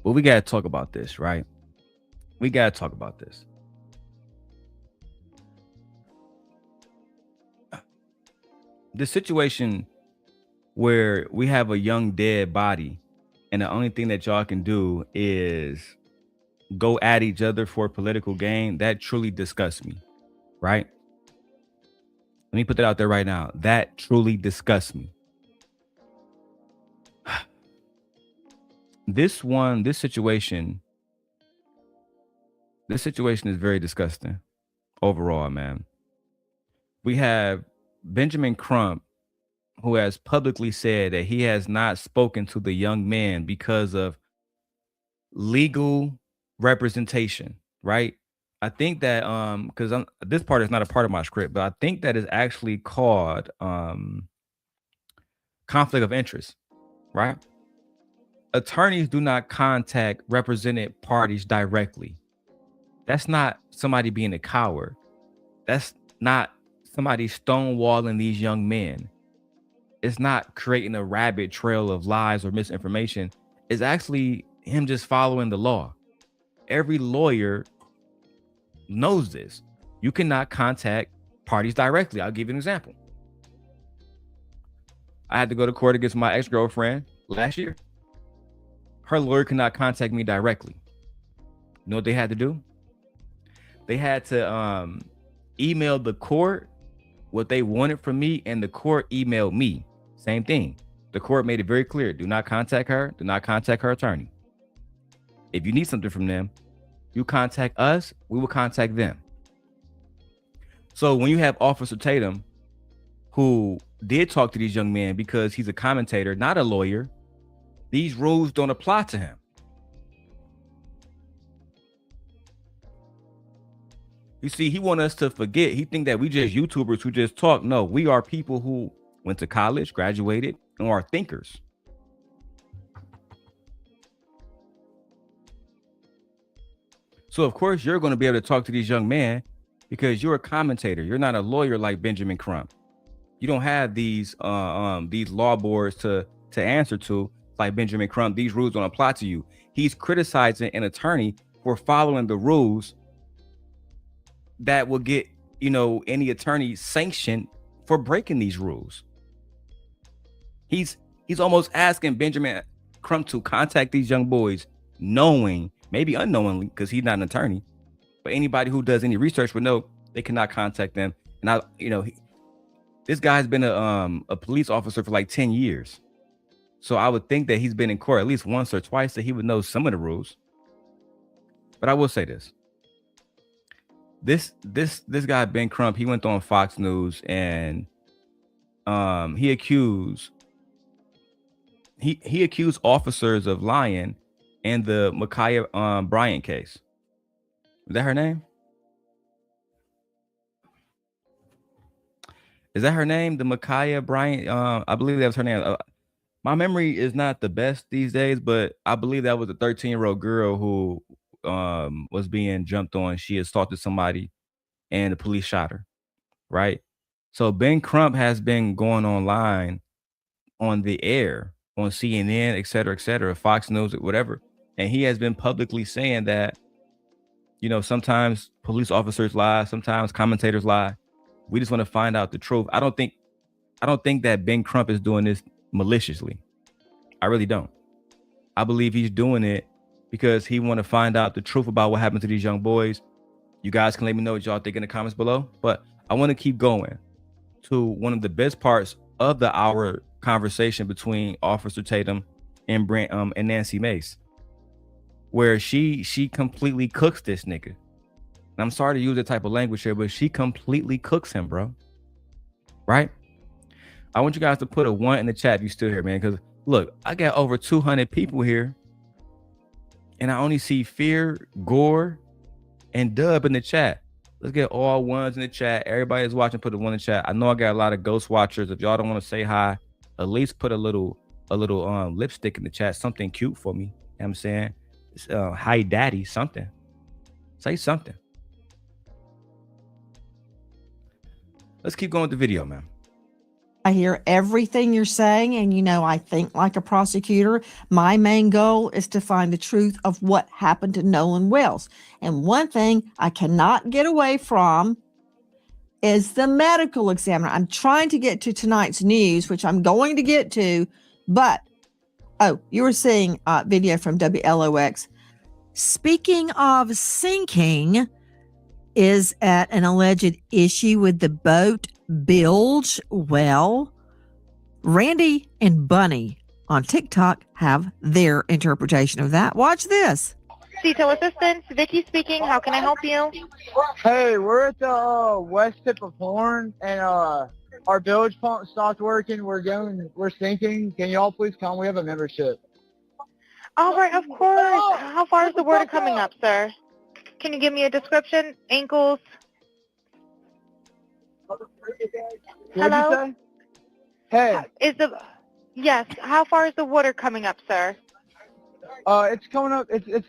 But we got to talk about this, right? We got to talk about this. The situation where we have a young dead body and the only thing that y'all can do is go at each other for political gain, that truly disgusts me, right? Let me put that out there right now. That truly disgusts me. This situation is very disgusting overall, man. We have Benjamin Crump, who has publicly said that he has not spoken to the young man because of legal representation, right? I think that because this part is not a part of my script, but I think that is actually called conflict of interest, right? Attorneys do not contact represented parties directly. That's not somebody being a coward. That's not somebody stonewalling these young men. It's not creating a rabbit trail of lies or misinformation. It's actually him just following the law. Every lawyer knows this. You cannot contact parties directly. I'll give you an example. I had to go to court against my ex-girlfriend last year. Her lawyer could not contact me directly. You know what they had to do? They had to email the court what they wanted from me, and the court emailed me. Same thing. The court made it very clear. Do not contact her. Do not contact her attorney. If you need something from them, you contact us. We will contact them. So when you have Officer Tatum, who did talk to these young men because he's a commentator, not a lawyer, these rules don't apply to him. You see, he wants us to forget. He think that we just YouTubers who just talk. No, we are people who went to college, graduated, and are thinkers. So of course you're going to be able to talk to these young men because you're a commentator. You're not a lawyer like Benjamin Crump. You don't have these law boards to answer to like Benjamin Crump. These rules don't apply to you. He's criticizing an attorney for following the rules that will get, any attorney sanctioned for breaking these rules. He's almost asking Benjamin Crump to contact these young boys, knowing, maybe unknowingly, because he's not an attorney, but anybody who does any research would know they cannot contact them. And this guy's been a police officer for like 10 years. So I would think that he's been in court at least once or twice, that he would know some of the rules. But I will say this. This guy, Ben Crump, he went on Fox News and he accused officers of lying in the Ma'Khia Bryant case. Is that her name? Is that her name? The Ma'Khia Bryant? I believe that was her name. My memory is not the best these days, but I believe that was a 13-year-old girl who was being jumped on. She assaulted somebody and the police shot her, right? So Ben Crump has been going online on the air, on CNN, et cetera, Fox News, whatever. And he has been publicly saying that, sometimes police officers lie, sometimes commentators lie. We just want to find out the truth. I don't think that Ben Crump is doing this maliciously. I really don't. I believe he's doing it because he want to find out the truth about what happened to these young boys. You guys can let me know what y'all think in the comments below. But I want to keep going to one of the best parts of the hour conversation between Officer Tatum and and Nancy Mace, where she completely cooks this nigga. And I'm sorry to use that type of language here, but she completely cooks him, bro. Right? I want you guys to put a 1 in the chat if you still here, man. Because look, I got over 200 people here, and I only see Fear, Gore, and Dub in the chat. Let's get all ones in the chat. Everybody is watching, put a one in the chat. I know I got a lot of ghost watchers. If y'all don't want to say hi, at least put a little lipstick in the chat, something cute for me. You know what I'm saying? Hi daddy, something. Say something. Let's keep going with the video, man. I hear everything you're saying, and I think like a prosecutor. My main goal is to find the truth of what happened to Nolan Wells. And one thing I cannot get away from is the medical examiner. I'm trying to get to tonight's news, which I'm going to get to, but you were seeing a video from WLOX. Speaking of sinking, is at an alleged issue with the boat bilge. Well, Randy and Bunny on TikTok have their interpretation of that. Watch this. Detail assistance, Vicky speaking. How can I help you? Hey, we're at the west tip of Horn, and our bilge pump stopped working. We're sinking. Can y'all please come? We have a membership. All right, of course. How far is the water coming up, sir? Can you give me a description? Ankles? Hello? Hey. Yes. How far is the water coming up, sir? It's coming up.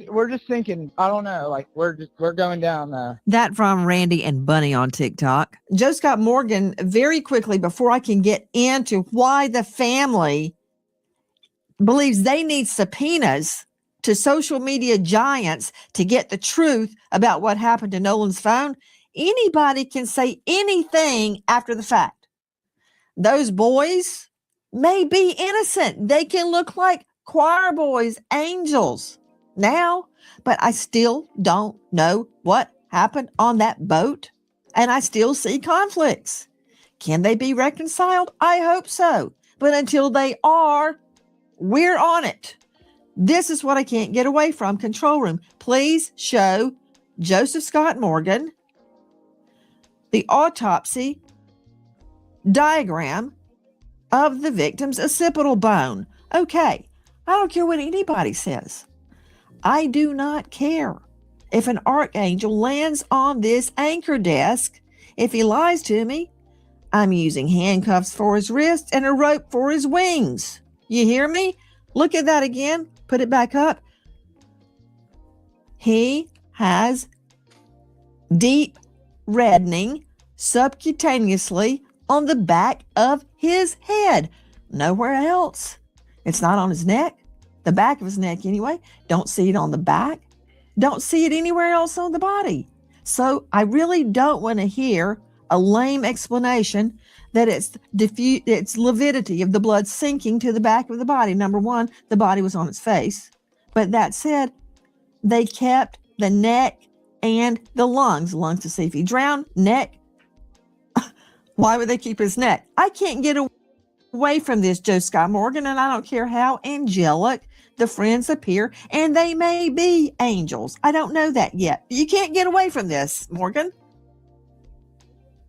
We're just sinking. I don't know. Like we're going down now. That from Randy and Bunny on TikTok. Joe Scott Morgan, very quickly before I can get into why the family believes they need subpoenas to social media giants to get the truth about what happened to Nolan's phone. Anybody can say anything after the fact. Those boys may be innocent. They can look like choir boys, angels now, but I still don't know what happened on that boat. And I still see conflicts. Can they be reconciled? I hope so. But until they are, we're on it. This is what I can't get away from. Control room, please show Joseph Scott Morgan the autopsy diagram of the victim's occipital bone. Okay, I don't care what anybody says. I do not care if an archangel lands on this anchor desk. If he lies to me, I'm using handcuffs for his wrists and a rope for his wings. You hear me? Look at that again. Put it back up. He has deep reddening subcutaneously on the back of his head. Nowhere else. It's not on his neck. The back of his neck anyway. Don't see it on the back. Don't see it anywhere else on the body. So I really don't want to hear a lame explanation that it's lividity of the blood sinking to the back of the body. Number one, the body was on its face. But that said, they kept the neck and the lungs. Lungs to see if he drowned. Neck. Why would they keep his neck? I can't get away from this, Joe Scott Morgan, and I don't care how angelic the friends appear, and they may be angels. I don't know that yet. You can't get away from this, Morgan.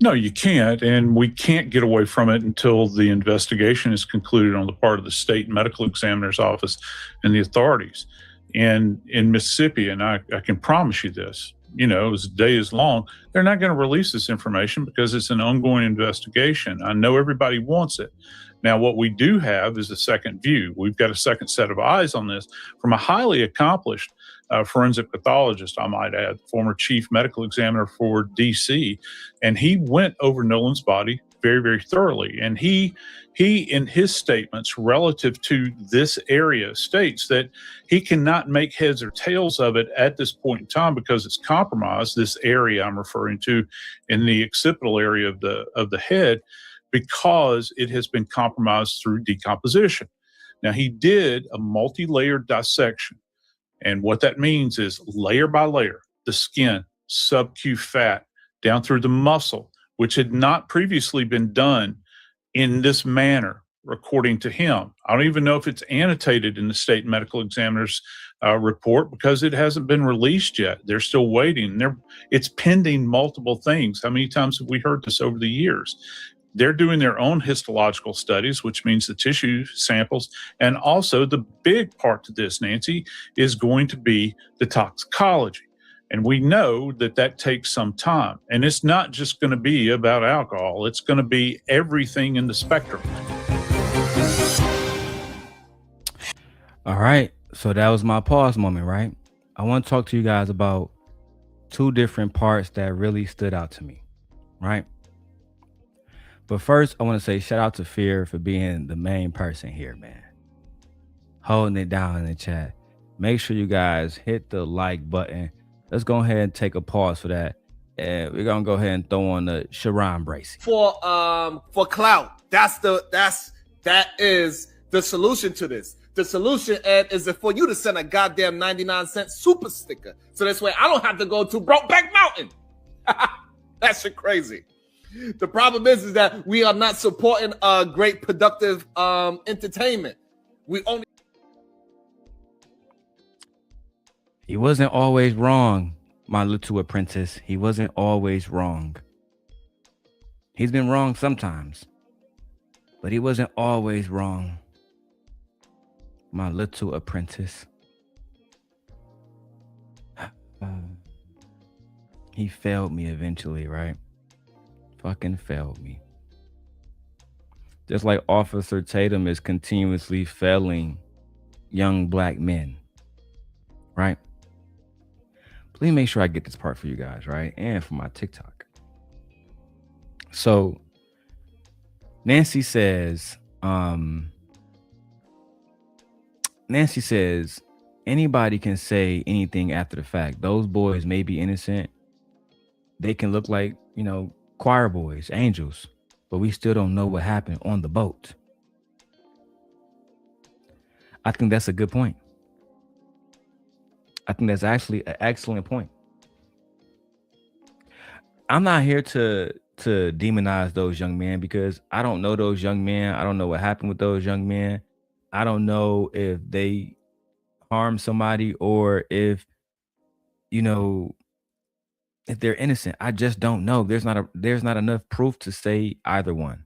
No, you can't, and we can't get away from it until the investigation is concluded on the part of the state medical examiner's office and the authorities. And in Mississippi, and I can promise you this, as the day is long, they're not going to release this information because it's an ongoing investigation. I know everybody wants it. Now, what we do have is a second view. We've got a second set of eyes on this from a highly accomplished forensic pathologist, I might add, former chief medical examiner for DC. And he went over Nolan's body very, very thoroughly. And he in his statements relative to this area states that he cannot make heads or tails of it at this point in time because it's compromised, this area I'm referring to in the occipital area of the head, because it has been compromised through decomposition. Now, he did a multi-layered dissection. And what that means is layer by layer, the skin, sub-Q fat, down through the muscle, which had not previously been done in this manner, according to him. I don't even know if it's annotated in the state medical examiner's report because it hasn't been released yet. They're still waiting. It's pending multiple things. How many times have we heard this over the years? They're doing their own histological studies, which means the tissue samples. And also the big part to this, Nancy, is going to be the toxicology. And we know that that takes some time. And it's not just going to be about alcohol. It's going to be everything in the spectrum. All right. So that was my pause moment, right? I want to talk to you guys about two different parts that really stood out to me, right? But first, I want to say shout out to Fear for being the main person here, man. Holding it down in the chat. Make sure you guys hit the like button. Let's go ahead and take a pause for that. And we're gonna go ahead and throw on the Sharon Bracey. For clout. That is the solution to this. The solution, Ed, is for you to send a goddamn 99-cent super sticker. So this way I don't have to go to Brokeback Mountain. That shit crazy. The problem is that we are not supporting great productive entertainment. We only. He wasn't always wrong, my little apprentice. He wasn't always wrong. He's been wrong sometimes, but he wasn't always wrong, my little apprentice. He failed me eventually, right? Fucking failed me. Just like Officer Tatum is continuously failing young black men, right? Please make sure I get this part for you guys, right? And for my TikTok. So Nancy says, anybody can say anything after the fact. Those boys may be innocent. They can look like, choir boys, angels, but we still don't know what happened on the boat. I think that's a good point. I think that's actually an excellent point. I'm not here to demonize those young men because I don't know those young men. I don't know what happened with those young men. I don't know if they harmed somebody or if they're innocent. I just don't know. There's not enough proof to say either one.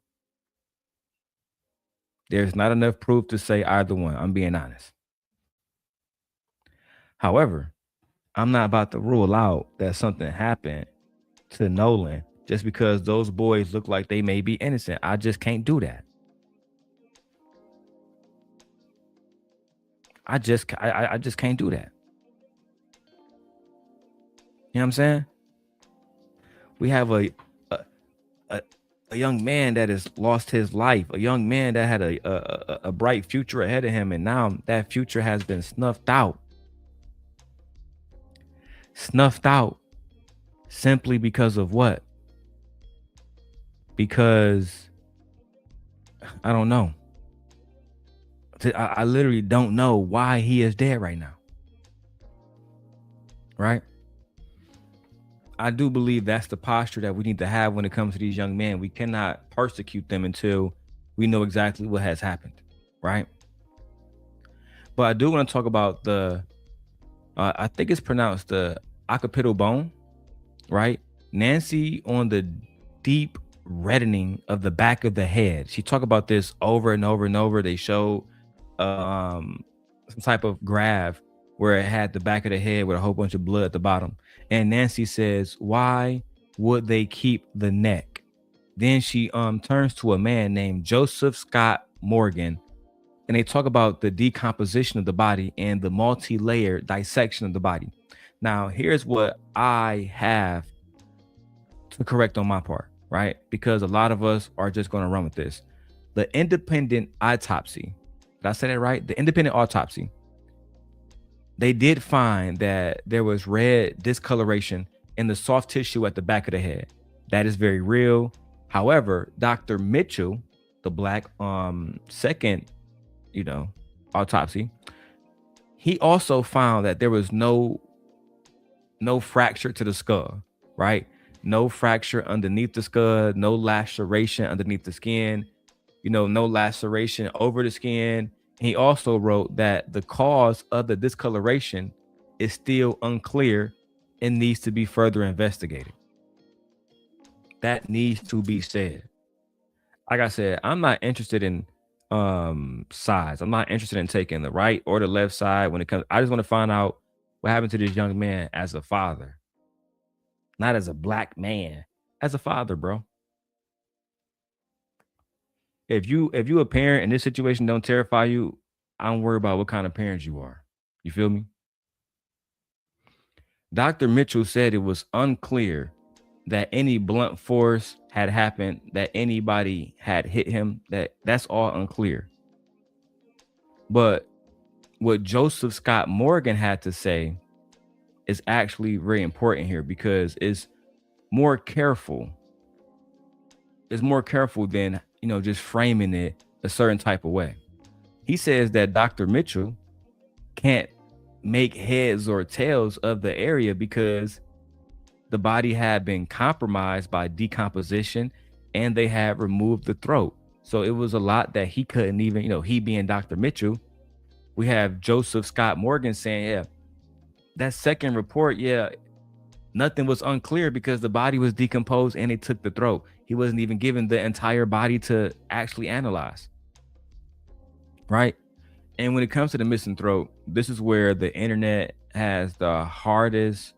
There's not enough proof to say either one. I'm being honest. However, I'm not about to rule out that something happened to Nolan just because those boys look like they may be innocent. I just can't do that. I just can't do that. You know what I'm saying? We have a young man that has lost his life, a young man that had a bright future ahead of him, and now that future has been snuffed out simply because of what? Because I don't know. I literally don't know why he is dead right now. Right? I do believe that's the posture that we need to have when it comes to these young men. We cannot persecute them until we know exactly what has happened. Right? But I do want to talk about I think it's pronounced the occipital bone, right? Nancy on the deep reddening of the back of the head. She talked about this over and over and over. They showed some type of graph where it had the back of the head with a whole bunch of blood at the bottom. And Nancy says, why would they keep the neck? Then she turns to a man named Joseph Scott Morgan, and they talk about the decomposition of the body and the multi-layered dissection of the body. Now, here's what I have to correct on my part, right? Because a lot of us are just going to run with this. The independent autopsy, did I say that right? The independent autopsy, they did find that there was red discoloration in the soft tissue at the back of the head. That is very real. However, Dr. Mitchell, the black second, autopsy, he also found that there was no fracture to the skull, right? No fracture underneath the skull, no laceration underneath the skin, no laceration over the skin. He also wrote that the cause of the discoloration is still unclear and needs to be further investigated. That needs to be said. Like I said, I'm not interested in sides. I'm not interested in taking the right or the left side when it comes. I just want to find out What happened to this young man as a father? Not as a black man, as a father, bro. If you a parent and this situation don't terrify you, I don't worry about what kind of parents you are. You feel me? Dr. Mitchell said it was unclear that any blunt force had happened, that anybody had hit him. That's all unclear. But what Joseph Scott Morgan had to say is actually very important here, because it's more careful. It's more careful than, just framing it a certain type of way. He says that Dr. Mitchell can't make heads or tails of the area because the body had been compromised by decomposition and they had removed the throat. So it was a lot that he couldn't even, he being Dr. Mitchell. We have Joseph Scott Morgan saying, yeah, that second report, yeah, nothing was unclear because the body was decomposed and they took the throat. He wasn't even given the entire body to actually analyze. Right? And when it comes to the missing throat, this is where the internet has the hardest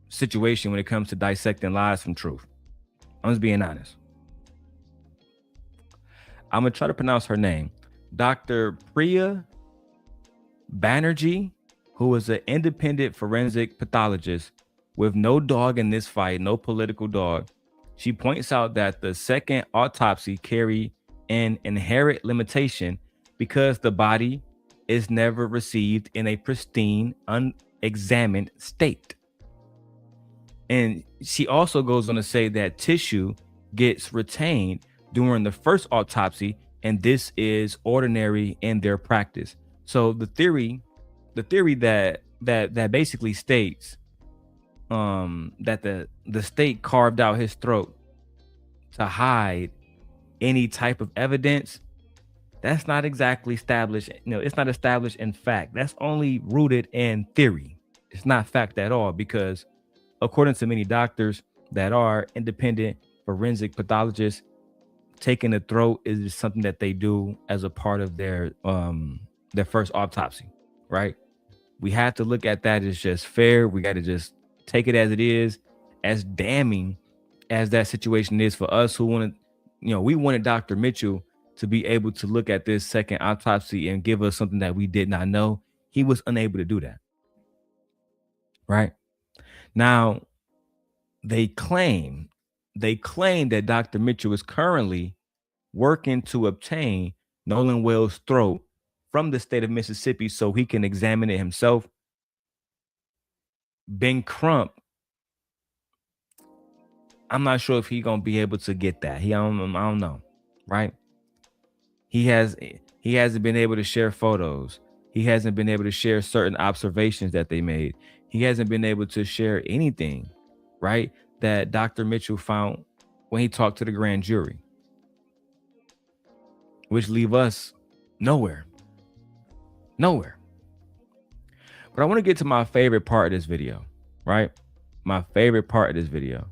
situation when it comes to dissecting lies from truth. I'm just being honest. I'm going to try to pronounce her name. Dr. Priya Banerjee, who is an independent forensic pathologist with no dog in this fight, no political dog. She points out that the second autopsy carried an inherent limitation because the body is never received in a pristine, unexamined state. And she also goes on to say that tissue gets retained during the first autopsy, and this is ordinary in their practice. So the theory that basically states that the state carved out his throat to hide any type of evidence, that's not exactly established. It's not established in fact. That's only rooted in theory. It's not fact at all, because according to many doctors that are independent forensic pathologists, taking the throat is something that they do as a part of their first autopsy, right? We have to look at that as just fair. We got to just take it as it is, as damning as that situation is for us who wanted, we wanted Dr. Mitchell to be able to look at this second autopsy and give us something that we did not know. He was unable to do that. Right? Now, they claim that Dr. Mitchell is currently working to obtain Nolan Wells' throat from the state of Mississippi so he can examine it himself. Ben Crump, I'm not sure if he's gonna be able to get that. I don't know, right? He hasn't been able to share photos. He hasn't been able to share certain observations that they made. He hasn't been able to share anything, right, that Dr. Mitchell found when he talked to the grand jury, which leave us nowhere. But I want to get to my favorite part of this video, right? My favorite part of this video.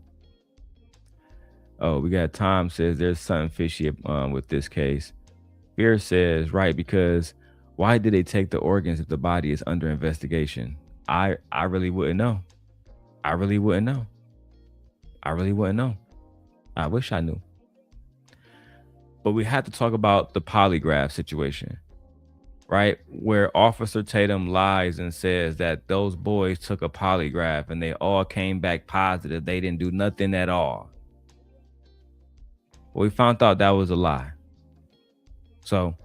Oh, we got Tom says there's something fishy with this case. Fear says, right, because why did they take the organs if the body is under investigation? I really wouldn't know. I wish I knew. But we have to talk about the polygraph situation, right? Where Officer Tatum lies and says that those boys took a polygraph and they all came back positive. They didn't do nothing at all. Well, we found out that was a lie. So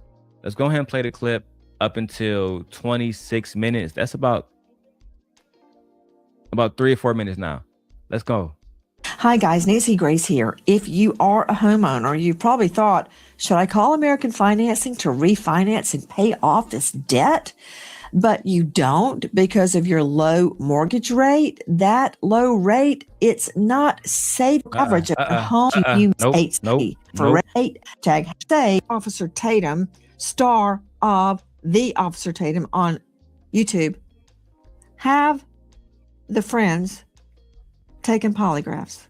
let's go ahead and play the clip up until 26 minutes. That's about 3 or 4 minutes now. Let's go. Hi guys, Nancy Grace here. If you are a homeowner, you probably thought, should I call American Financing to refinance and pay off this debt? But you don't because of your low mortgage rate. That low rate, it's not safe coverage of your home. You for rate tag say Officer Tatum, star of the Officer Tatum on YouTube, have the friends taken polygraphs.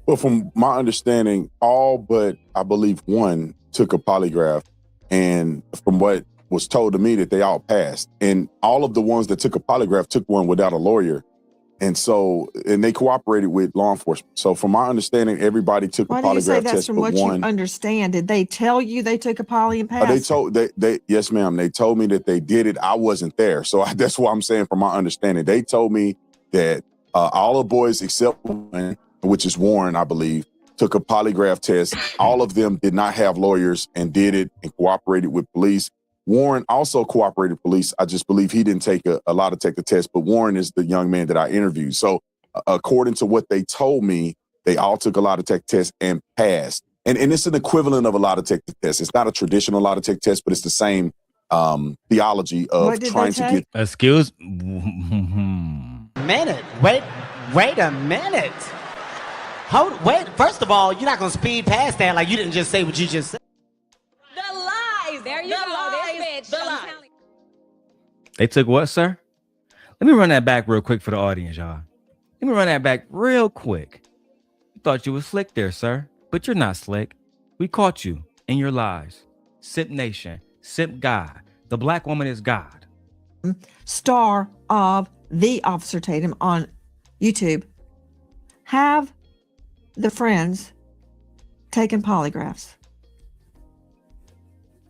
Well, from my understanding, all but I believe one took a polygraph. And from what was told to me that they all passed. And all of the ones that took a polygraph took one without a lawyer. And they cooperated with law enforcement. So from my understanding, everybody took a Why do you say polygraph that's test from but what one. you understand? Did they tell you they took a poly and passed? Yes, ma'am. They told me that they did it. I wasn't there. So that's why I'm saying from my understanding, they told me that all the boys except one, which is Warren, I believe, took a polygraph test. All of them did not have lawyers and did it and cooperated with police. Warren also cooperated with police. I just believe he didn't take a lot to take the test, but Warren is the young man that I interviewed. So according to what they told me, they all took a lie detector test and passed. And it's an equivalent of a lie detector test. It's not a traditional lie detector test, but it's the same theology of trying to get. Excuse. Minute. Wait a minute. Wait. First of all, you're not gonna speed past that like you didn't just say what you just said. The lies. There you go. This bitch. I'm telling you. They took what, sir? Let me run that back real quick for the audience, y'all. Let me run that back real quick. You thought you was slick there, sir, but you're not slick. We caught you in your lies. Simp Nation, Simp God. The black woman is God. Star of the Officer Tatum on YouTube. Have the friends taken polygraphs?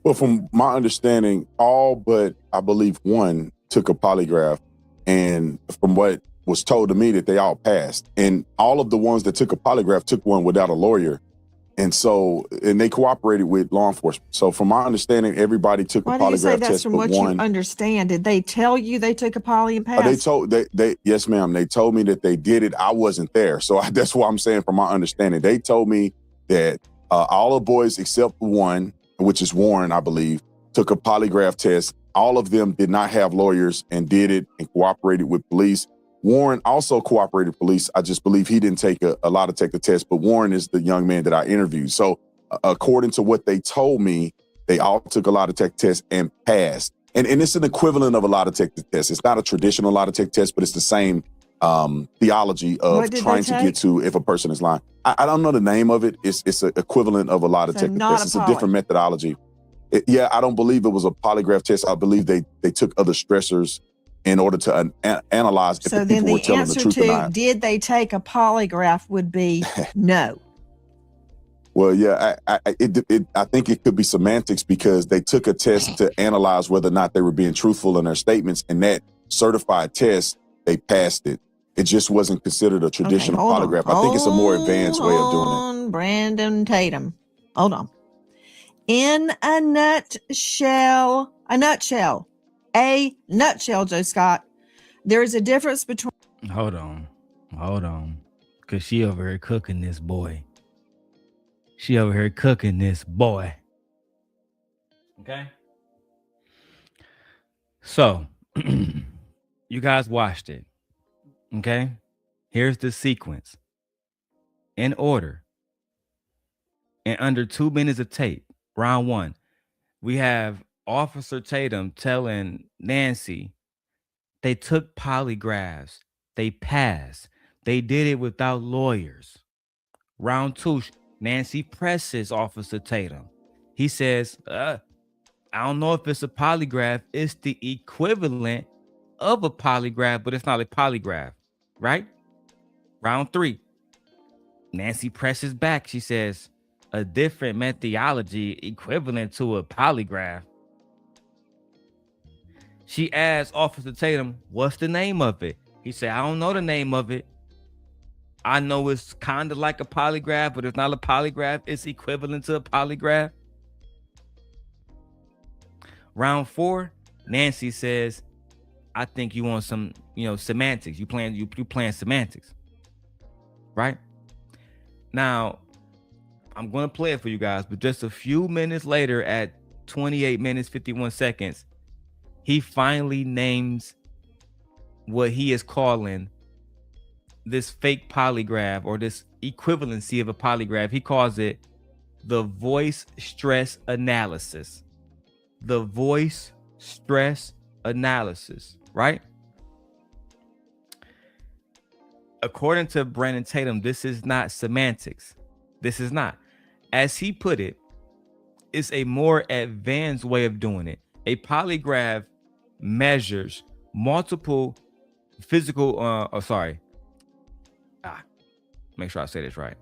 Well, from my understanding, all but I believe one took a polygraph, and from what was told to me that they all passed. And all of the ones that took a polygraph took one without a lawyer. And they cooperated with law enforcement. So from my understanding, everybody took a polygraph test. Why do you say that's from but what one. you understand? Did they tell you they took a poly and passed? Yes, ma'am. They told me that they did it. I wasn't there. So that's why I'm saying from my understanding, they told me that all the boys except one, which is Warren, I believe, took a polygraph test. All of them did not have lawyers and did it and cooperated with police. Warren also cooperated with police. I just believe he didn't take a lie detector test, but Warren is the young man that I interviewed. So according to what they told me, they all took a lie detector test and passed. And it's an equivalent of a lie detector test. It's not a traditional lie detector test, but it's the same theology of trying to get to if a person is lying. I don't know the name of it. It's an equivalent of a lie detector test. It's a different methodology. I don't believe it was a polygraph test. I believe they took other stressors in order to analyze if the people were telling the truth or not. Did they take a polygraph would be no. Well, yeah, I think it could be semantics because they took a test to analyze whether or not they were being truthful in their statements, and that certified test, they passed it. It just wasn't considered a traditional polygraph. I think it's a more advanced way of doing it. Brandon Tatum. Hold on. In a nutshell, Joe Scott, there is a difference between. Hold on. Because she over here cooking this boy. Okay. So, you guys watched it. Okay. Here's the sequence. In order. In under 2 minutes of tape. Round one. We have Officer Tatum telling Nancy they took polygraphs. They passed. They did it without lawyers. Round two, Nancy presses Officer Tatum. He says, I don't know if it's a polygraph. It's the equivalent of a polygraph, but it's not a polygraph, right? Round three, Nancy presses back. She says, a different methodology equivalent to a polygraph. She asks Officer Tatum, what's the name of it? He said, I don't know the name of it. I know it's kind of like a polygraph, but it's not a polygraph. It's equivalent to a polygraph. Round four, Nancy says, I think you want some, semantics. You playing semantics. Right? Now, I'm going to play it for you guys, but just a few minutes later at 28 minutes, 51 seconds, he finally names what he is calling this fake polygraph or this equivalency of a polygraph. He calls it the voice stress analysis. The voice stress analysis, right? According to Brandon Tatum, this is not semantics. This is not. As he put it, it's a more advanced way of doing it. A polygraph measures multiple physical, make sure I say this right.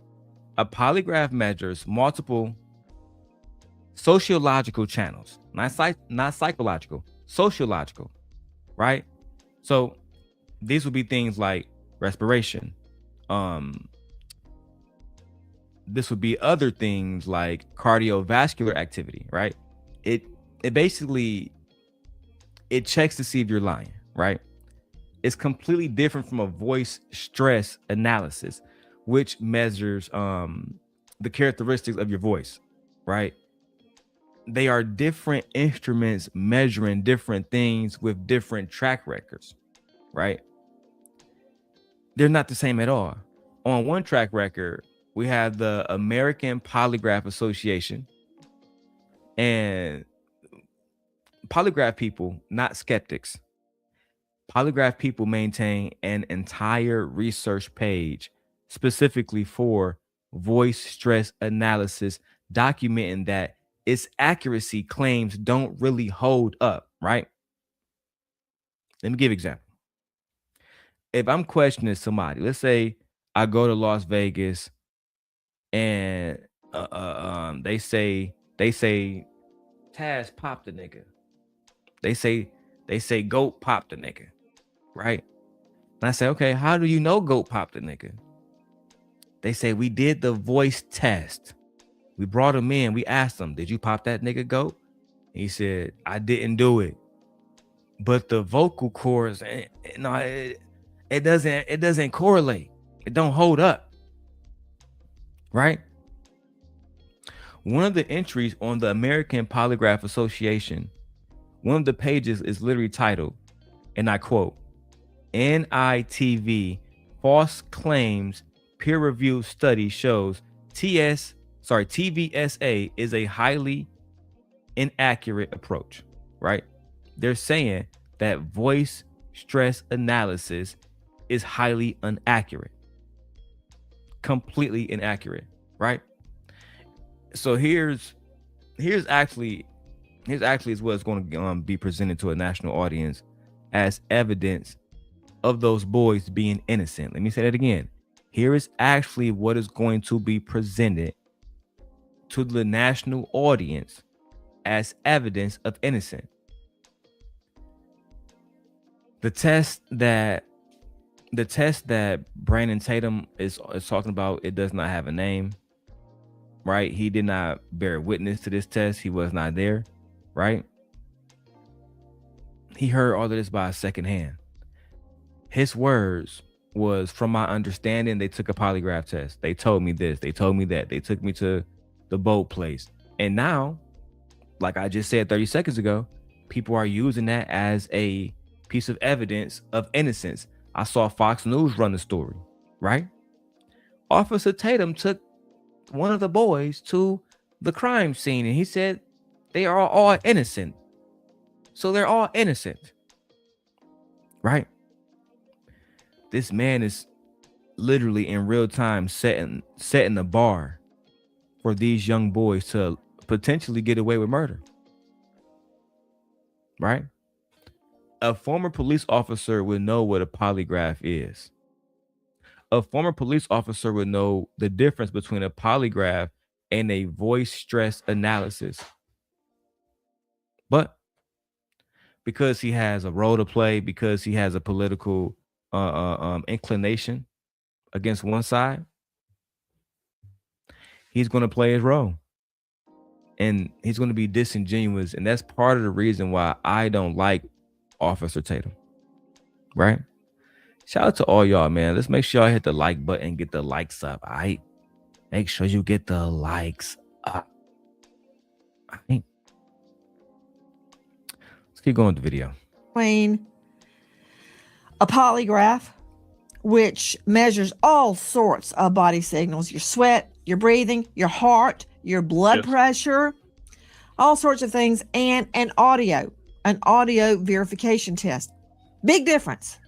A polygraph measures multiple sociological channels, not psychological, sociological, right? So these would be things like respiration. This would be other things like cardiovascular activity, right? It basically, it checks to see if you're lying, right? It's completely different from a voice stress analysis, which measures the characteristics of your voice, right? They are different instruments measuring different things with different track records, right? They're not the same at all. On one track record, we have the American Polygraph Association, and polygraph people, not skeptics. Polygraph people maintain an entire research page specifically for voice stress analysis, documenting that its accuracy claims don't really hold up, right? Let me give an example. If I'm questioning somebody, let's say I go to Las Vegas and they say Taz popped the nigga. They say Goat popped the nigga, right? And I say, okay, how do you know Goat popped the nigga? They say we did the voice test. We brought him in. We asked him, did you pop that nigga, Goat? He said, I didn't do it. But the vocal cords, no, it doesn't correlate. It don't hold up, right? One of the entries on the American Polygraph Association, one of the pages is literally titled, and I quote, NITV false claims peer-reviewed study shows TVSA is a highly inaccurate approach, right? They're saying that voice stress analysis is highly inaccurate, completely inaccurate, right? So here's actually is what's going to be presented to a national audience as evidence of those boys being innocent. Let me say that again. Here is actually what is going to be presented to the national audience as evidence of innocence. The test that Brandon Tatum is talking about, it does not have a name, right? He did not bear witness to this test. He was not there, right? He heard all of this by second hand. His words was, from my understanding, they took a polygraph test. They told me this. They told me that. They took me to the boat place. And now, like I just said 30 seconds ago, people are using that as a piece of evidence of innocence. I saw Fox News run the story, right? Officer Tatum took one of the boys to the crime scene and he said they are all innocent. So they're all innocent, right? This man is literally in real time setting the bar for these young boys to potentially get away with murder, right? A former police officer would know what a polygraph is. A former police officer would know the difference between a polygraph and a voice stress analysis. But because he has a role to play, because he has a political inclination against one side, he's going to play his role. And he's going to be disingenuous. And that's part of the reason why I don't like Officer Tatum, right? Shout out to all y'all, man. Let's make sure y'all hit the like button, get the likes up. All right, make sure you get the likes up. All right, let's keep going with the video. Between a polygraph, which measures all sorts of body signals, your sweat, your breathing, your heart, your blood pressure, all sorts of things, and an audio verification test. Big difference.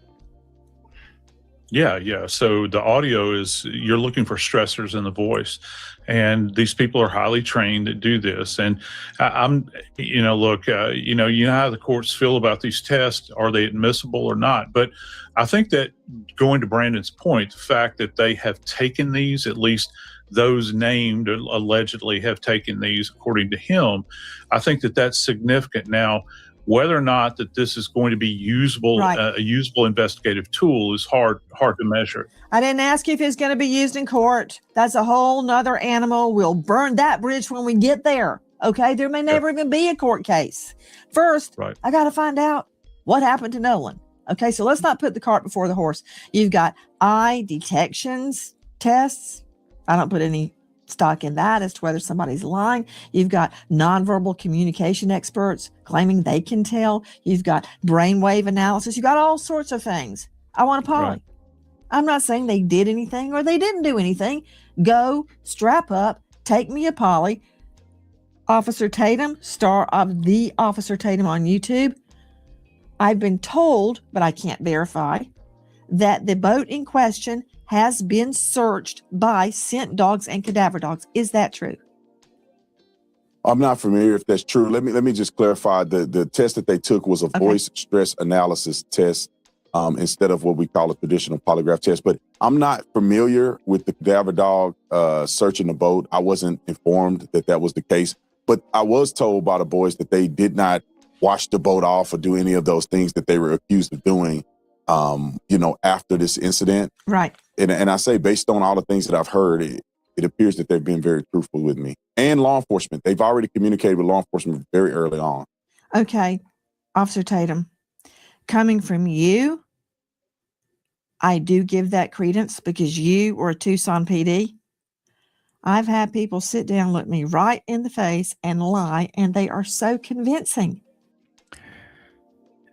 Yeah. So the audio is, you're looking for stressors in the voice, and these people are highly trained to do this. And I'm, look, you know how the courts feel about these tests. Are they admissible or not? But I think that, going to Brandon's point, the fact that they have taken these, at least those named allegedly have taken these, according to him, I think that that's significant. Now, whether or not that this is going to be usable, Right. a usable investigative tool, is hard to measure. I didn't ask you if it's going to be used in court. That's a whole nother animal. We'll burn that bridge when we get there. Okay. There may never even be a court case. First, Right. I got to find out what happened to Nolan. Okay. So let's not put the cart before the horse. You've got eye detections tests. I don't put any stock in that as to whether somebody's lying. You've got nonverbal communication experts claiming they can tell. You've got brainwave analysis. You've got all sorts of things. I want a poly. Right. I'm not saying they did anything or they didn't do anything. Go, strap up, take me a poly. Officer Tatum, star of the Officer Tatum on YouTube. I've been told, but I can't verify, that the boat in question has been searched by scent dogs and cadaver dogs. Is that true? I'm not familiar if that's true. Let me just clarify. The test that they took was a voice stress analysis test instead of what we call a traditional polygraph test. But I'm not familiar with the cadaver dog searching the boat. I wasn't informed that that was the case. But I was told by the boys that they did not wash the boat off or do any of those things that they were accused of doing, after this incident. Right. And I say, based on all the things that I've heard, it appears that they've been very truthful with me. And law enforcement. They've already communicated with law enforcement very early on. Okay. Officer Tatum, coming from you, I do give that credence because you were a Tucson PD. I've had people sit down, look me right in the face and lie, and they are so convincing.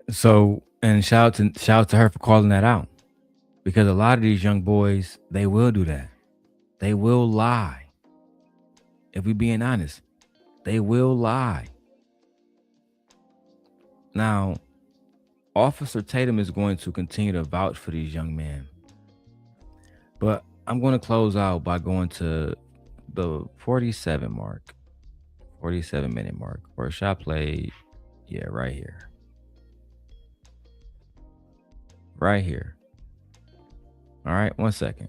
So, and shout out to her for calling that out, because a lot of these young boys, they will do that. They will lie. If we're being honest, they will lie. Now, Officer Tatum is going to continue to vouch for these young men, but I'm going to close out by going to the 47 minute mark, where shot played. Yeah, right here. Right here. All right, 1 second.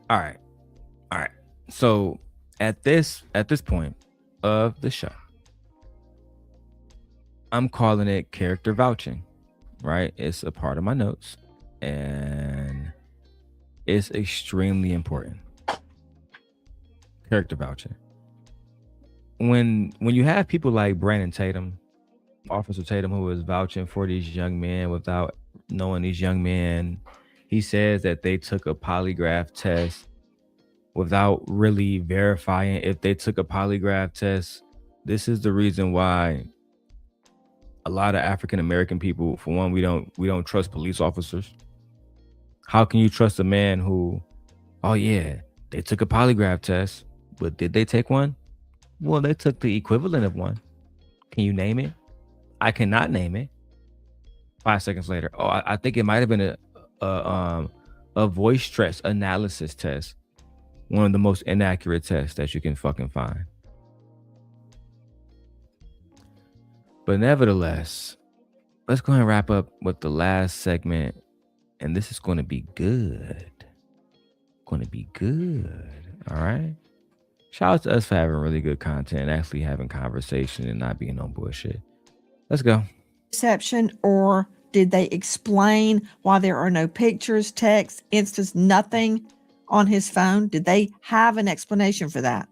All right. So at this point of the show, I'm calling it character vouching, right? It's a part of my notes, and it's extremely important. Character vouching. When you have people like Brandon Tatum, Officer Tatum, who is vouching for these young men without knowing these young men, he says that they took a polygraph test without really verifying if they took a polygraph test. This is the reason why a lot of African American people, for one, we don't trust police officers. How can you trust a man who, oh yeah, they took a polygraph test, but did they take one? Well, they took the equivalent of one. Can you name it? I cannot name it. 5 seconds later, oh, I think it might have been a voice stress analysis test. One of the most inaccurate tests that you can fucking find. But nevertheless, let's go ahead and wrap up with the last segment. And this is going to be good. All right. Shout out to us for having really good content and actually having conversation and not being on bullshit. Let's go. Exception, or did they explain why there are no pictures, text, instance, nothing on his phone? Did they have an explanation for that?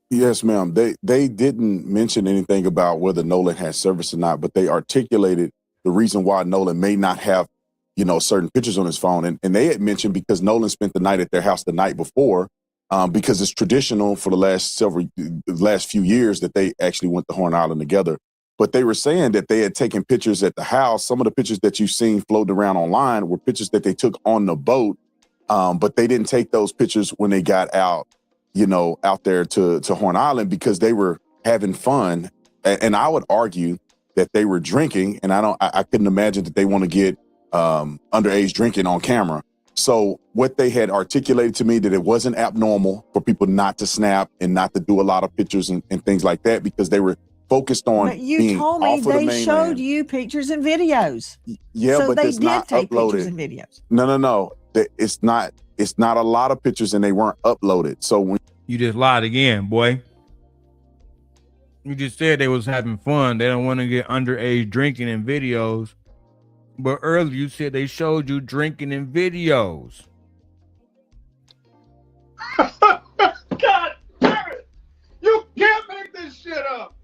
Yes, ma'am. They didn't mention anything about whether Nolan had service or not, but they articulated the reason why Nolan may not have, certain pictures on his phone. And they had mentioned because Nolan spent the night at their house the night before, because it's traditional for the last few years that they actually went to Horn Island together. But they were saying that they had taken pictures at the house. Some of the pictures that you've seen floating around online were pictures that they took on the boat, but they didn't take those pictures when they got out out there to Horn Island because they were having fun. And I would argue that they were drinking, and I couldn't imagine that they want to get underage drinking on camera. So what they had articulated to me that it wasn't abnormal for people not to snap and not to do a lot of pictures and things like that because they were focused on But you being told me off of the they mainland. showed you pictures and videos. Yeah, so but they it's did not take uploaded. pictures and videos. No. It's not a lot of pictures and they weren't uploaded. So when You just lied again, boy. You just said they was having fun. They don't want to get underage drinking in videos. But earlier you said they showed you drinking in videos. God damn it! You can't make this shit up.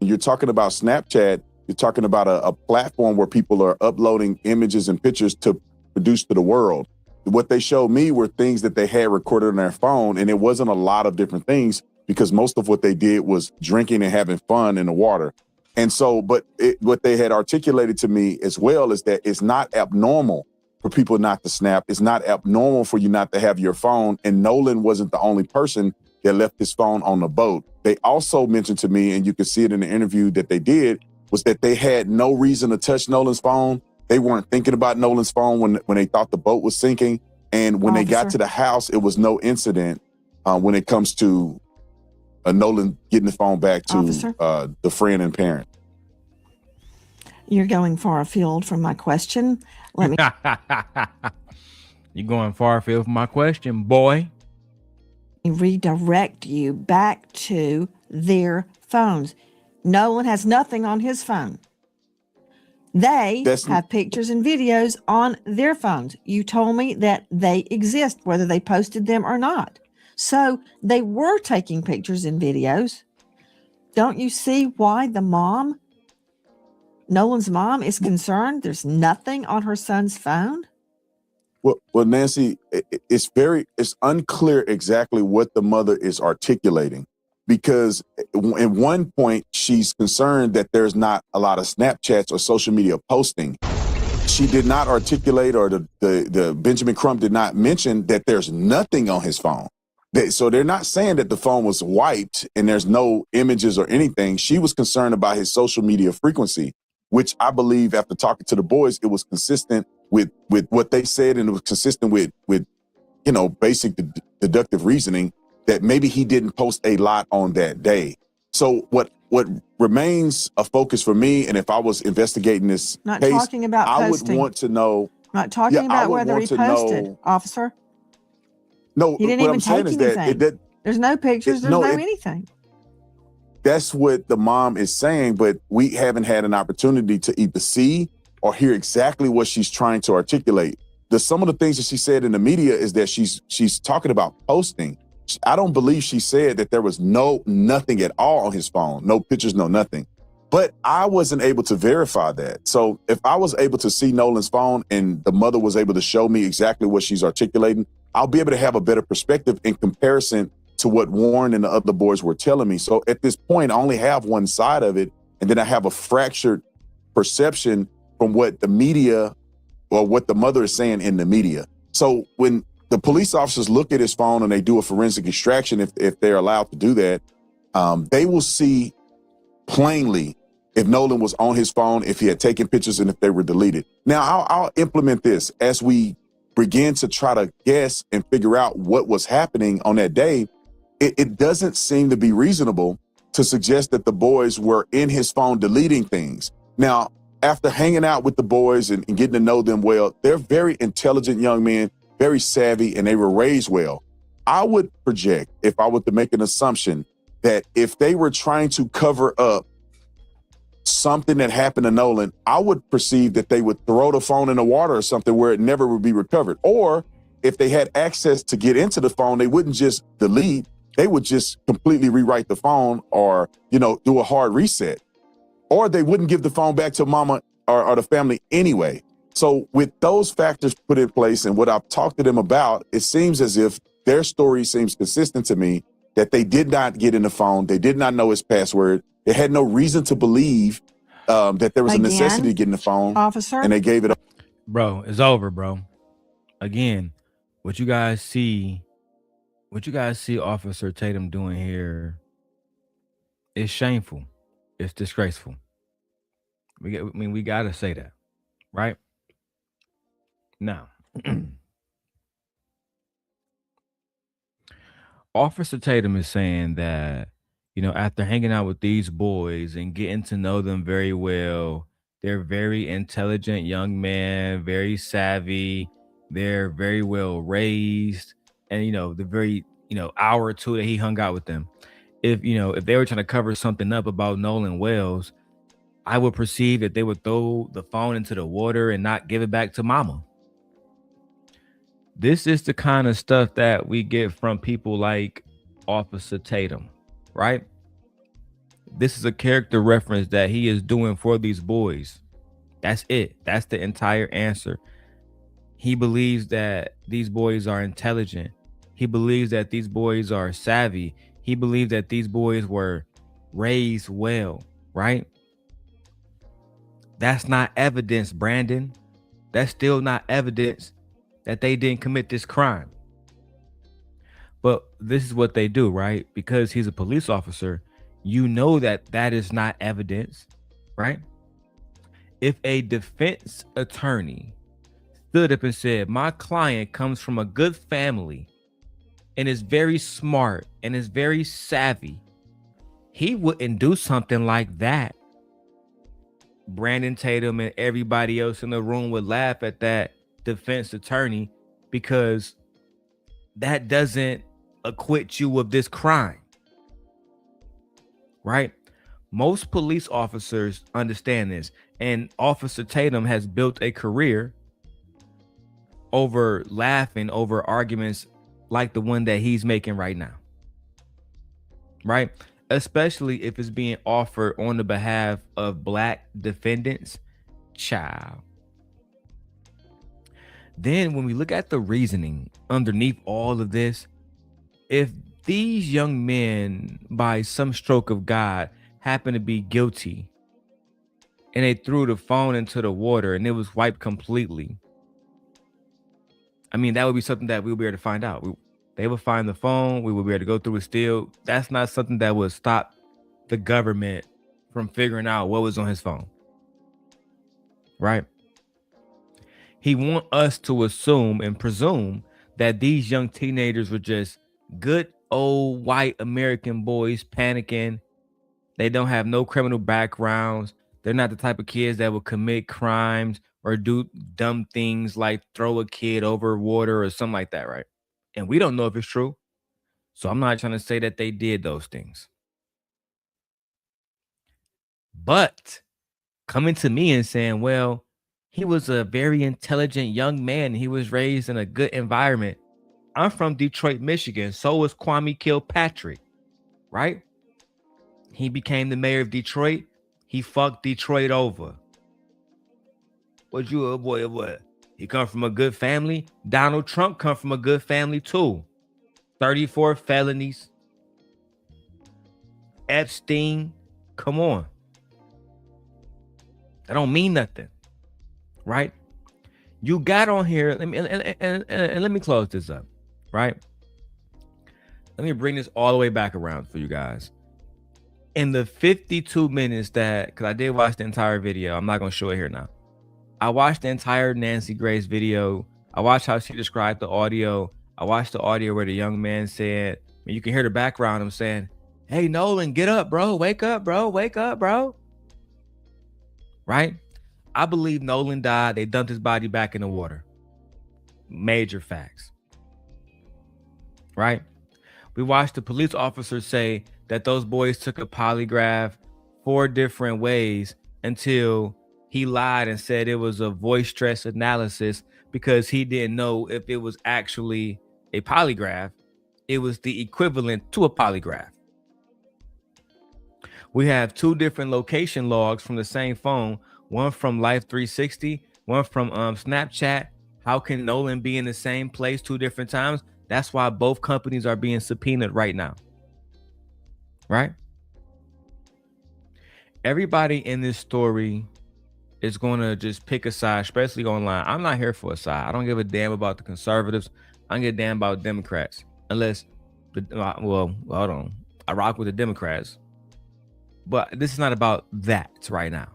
you're talking about Snapchat, you're talking about a platform where people are uploading images and pictures to produce to the world. What they showed me were things that they had recorded on their phone, and it wasn't a lot of different things because most of what they did was drinking and having fun in the water. And so, but what they had articulated to me as well is that it's not abnormal for people not to snap. It's not abnormal for you not to have your phone. And Nolan wasn't the only person that left his phone on the boat. They also mentioned to me, and you can see it in the interview that they did, was that they had no reason to touch Nolan's phone. They weren't thinking about Nolan's phone when they thought the boat was sinking. And when they got to the house, it was no incident when it comes to Nolan getting the phone back to the friend and parent. You're going far afield from my question. Let me. You're going far afield from my question, boy. Redirect you back to their phones. Nolan has nothing on his phone. They have pictures and videos on their phones. You told me that they exist, whether they posted them or not. So they were taking pictures and videos. Don't you see why the mom, Nolan's mom, is concerned there's nothing on her son's phone? Well, Nancy, it's unclear exactly what the mother is articulating, because at one point she's concerned that there's not a lot of Snapchats or social media posting. She did not articulate, or the Benjamin Crump did not mention that there's nothing on his phone. So they're not saying that the phone was wiped and there's no images or anything. She was concerned about his social media frequency, which I believe after talking to the boys, it was consistent with what they said, and it was consistent with basic deductive reasoning that maybe he didn't post a lot on that day. So what remains a focus for me, and if I was investigating this Not case, talking about I posting. would want to know. Not talking about whether he posted, officer. No, He didn't what even I'm saying take is anything. that There's no pictures. There's no anything. That's what the mom is saying, but we haven't had an opportunity to either see or hear exactly what she's trying to articulate. Some of the things that she said in the media is that she's talking about posting. I don't believe she said that there was nothing at all on his phone, no pictures, no nothing. But I wasn't able to verify that. So if I was able to see Nolan's phone and the mother was able to show me exactly what she's articulating, I'll be able to have a better perspective in comparison to what Warren and the other boys were telling me. So at this point, I only have one side of it, and then I have a fractured perception from what the media or what the mother is saying in the media. So when the police officers look at his phone and they do a forensic extraction, if they're allowed to do that, they will see plainly if Nolan was on his phone, if he had taken pictures, and if they were deleted. Now, I'll implement this as we begin to try to guess and figure out what was happening on that day. It doesn't seem to be reasonable to suggest that the boys were in his phone deleting things. Now, after hanging out with the boys and getting to know them well, they're very intelligent young men, very savvy, and they were raised well. I would project, if I were to make an assumption, that if they were trying to cover up something that happened to Nolan, I would perceive that they would throw the phone in the water or something where it never would be recovered. Or if they had access to get into the phone, they wouldn't just delete, they would just completely rewrite the phone or, do a hard reset. Or they wouldn't give the phone back to mama or the family anyway. So with those factors put in place and what I've talked to them about, it seems as if their story seems consistent to me, that they did not get in the phone. They did not know his password. They had no reason to believe that there was a necessity to get in the phone. Officer? And they gave it up. Bro, it's over, bro. again, what you guys see Officer Tatum doing here is shameful. It's disgraceful. We gotta say that, right? Now, Officer Tatum is saying that, after hanging out with these boys and getting to know them very well, they're very intelligent young men, very savvy, they're very well raised, and the very, hour or two that he hung out with them. If they were trying to cover something up about Nolan Wells, I would perceive that they would throw the phone into the water and not give it back to mama. This is the kind of stuff that we get from people like Officer Tatum, right? This is a character reference that he is doing for these boys. That's it. That's the entire answer. He believes that these boys are intelligent. He believes that these boys are savvy. He believes that these boys were raised well, right? That's not evidence, Brandon. That's still not evidence that they didn't commit this crime. But this is what they do, right? Because he's a police officer, that is not evidence, right? If a defense attorney stood up and said, my client comes from a good family and is very smart and is very savvy, he wouldn't do something like that. Brandon Tatum and everybody else in the room would laugh at that defense attorney because that doesn't acquit you of this crime, right? Most police officers understand this, and Officer Tatum has built a career over laughing over arguments like the one that he's making right now, right? Especially if it's being offered on the behalf of Black defendants. Child. Then when we look at the reasoning underneath all of this, if these young men, by some stroke of God, happen to be guilty and they threw the phone into the water and it was wiped completely, I mean, that would be something that we would be able to find out. They would find the phone. We would be able to go through it still. That's not something that would stop the government from figuring out what was on his phone, right? He wants us to assume and presume that these young teenagers were just good old white American boys panicking. They don't have no criminal backgrounds. They're not the type of kids that will commit crimes or do dumb things like throw a kid over water or something like that, right? And we don't know if it's true. So I'm not trying to say that they did those things. But coming to me and saying, well, he was a very intelligent young man. He was raised in a good environment. I'm from Detroit, Michigan. So was Kwame Kilpatrick, right? He became the mayor of Detroit. He fucked Detroit over. What? He come from a good family. Donald Trump come from a good family too. 34 felonies. Epstein, come on. That don't mean nothing, right? You got on here. Let me close this up, right? Let me bring this all the way back around for you guys. In the 52 minutes because I did watch the entire video. I'm not gonna show it here now. I watched the entire Nancy Grace video. I watched how she described the audio. I watched the audio where the young man said, and you can hear the background, him saying, hey, Nolan, get up, bro. Wake up, bro. Wake up, bro. Right? I believe Nolan died. They dumped his body back in the water. Major facts. Right? We watched the police officer say that those boys took a polygraph 4 different ways until he lied and said it was a voice stress analysis because he didn't know if it was actually a polygraph. It was the equivalent to a polygraph. We have 2 different location logs from the same phone, one from Life 360, one from Snapchat. How can Nolan be in the same place 2 different times? That's why both companies are being subpoenaed right now. Right? Everybody in this story is going to just pick a side, especially online. I'm not here for a side. I don't give a damn about the conservatives. I don't give a damn about Democrats. Unless, well, hold on. I rock with the Democrats. But this is not about that right now.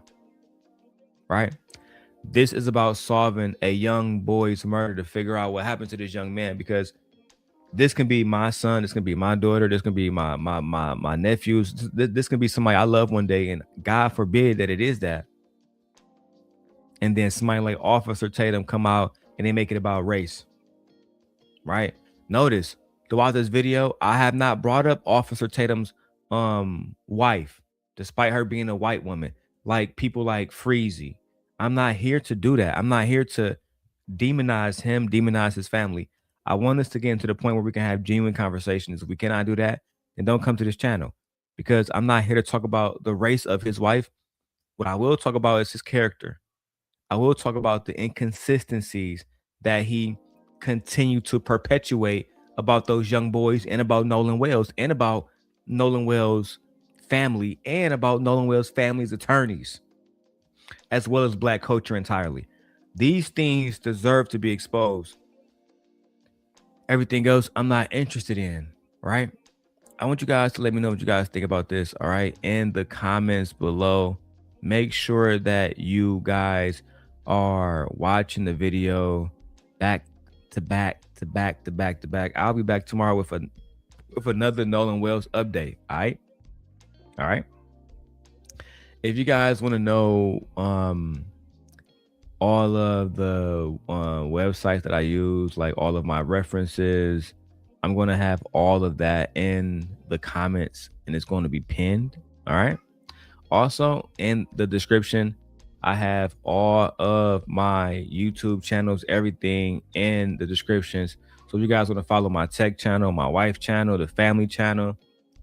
Right? This is about solving a young boy's murder to figure out what happened to this young man, because this can be my son, this can be my daughter, this can be my nephews, this can be somebody I love one day, and God forbid that it is that. And then somebody like Officer Tatum come out and they make it about race. Right? Notice throughout this video, I have not brought up Officer Tatum's wife, despite her being a white woman, like people like Freezy. I'm not here to do that. I'm not here to demonize him, demonize his family. I want us to get into the point where we can have genuine conversations. If we cannot do that, then don't come to this channel, because I'm not here to talk about the race of his wife. What I will talk about is his character. I will talk about the inconsistencies that he continued to perpetuate about those young boys, and about Nolan Wells, and about Nolan Wells' family, and about Nolan Wells' family's attorneys, as well as Black culture entirely. These things deserve to be exposed. Everything else I'm not interested in, right? I want you guys to let me know what you guys think about this, all right? In the comments below. Make sure that you guys are watching the video back to back to back to back to back. I'll be back tomorrow with another Nolan Wells update, all right? All right. If you guys want to know all of the websites that I use, like all of my references, I'm going to have all of that in the comments, and it's going to be pinned. All right. Also, in the description, I have all of my YouTube channels, everything in the descriptions. So if you guys want to follow my tech channel, my wife channel, the family channel,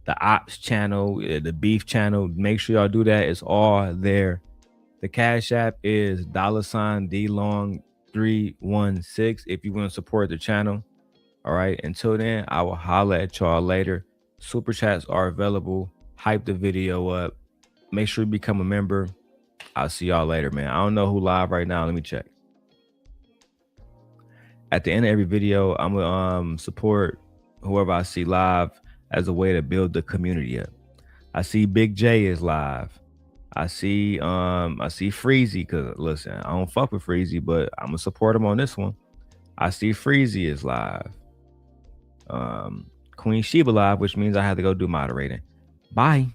the ops channel, the beef channel, make sure y'all do that. It's all there. The Cash App is $DLong316 if you want to support the channel. All right. Until then, I will holler at y'all later. Super chats are available. Hype the video up. Make sure you become a member. I'll see y'all later, man. I don't know who live right now. Let me check. At the end of every video, I'm gonna support whoever I see live as a way to build the community up. I see Big J is live. I see Freezy, because listen, I don't fuck with Freezy, but I'm gonna support him on this one. I see Freezy is live. Queen Sheba live, which means I have to go do moderating. Bye.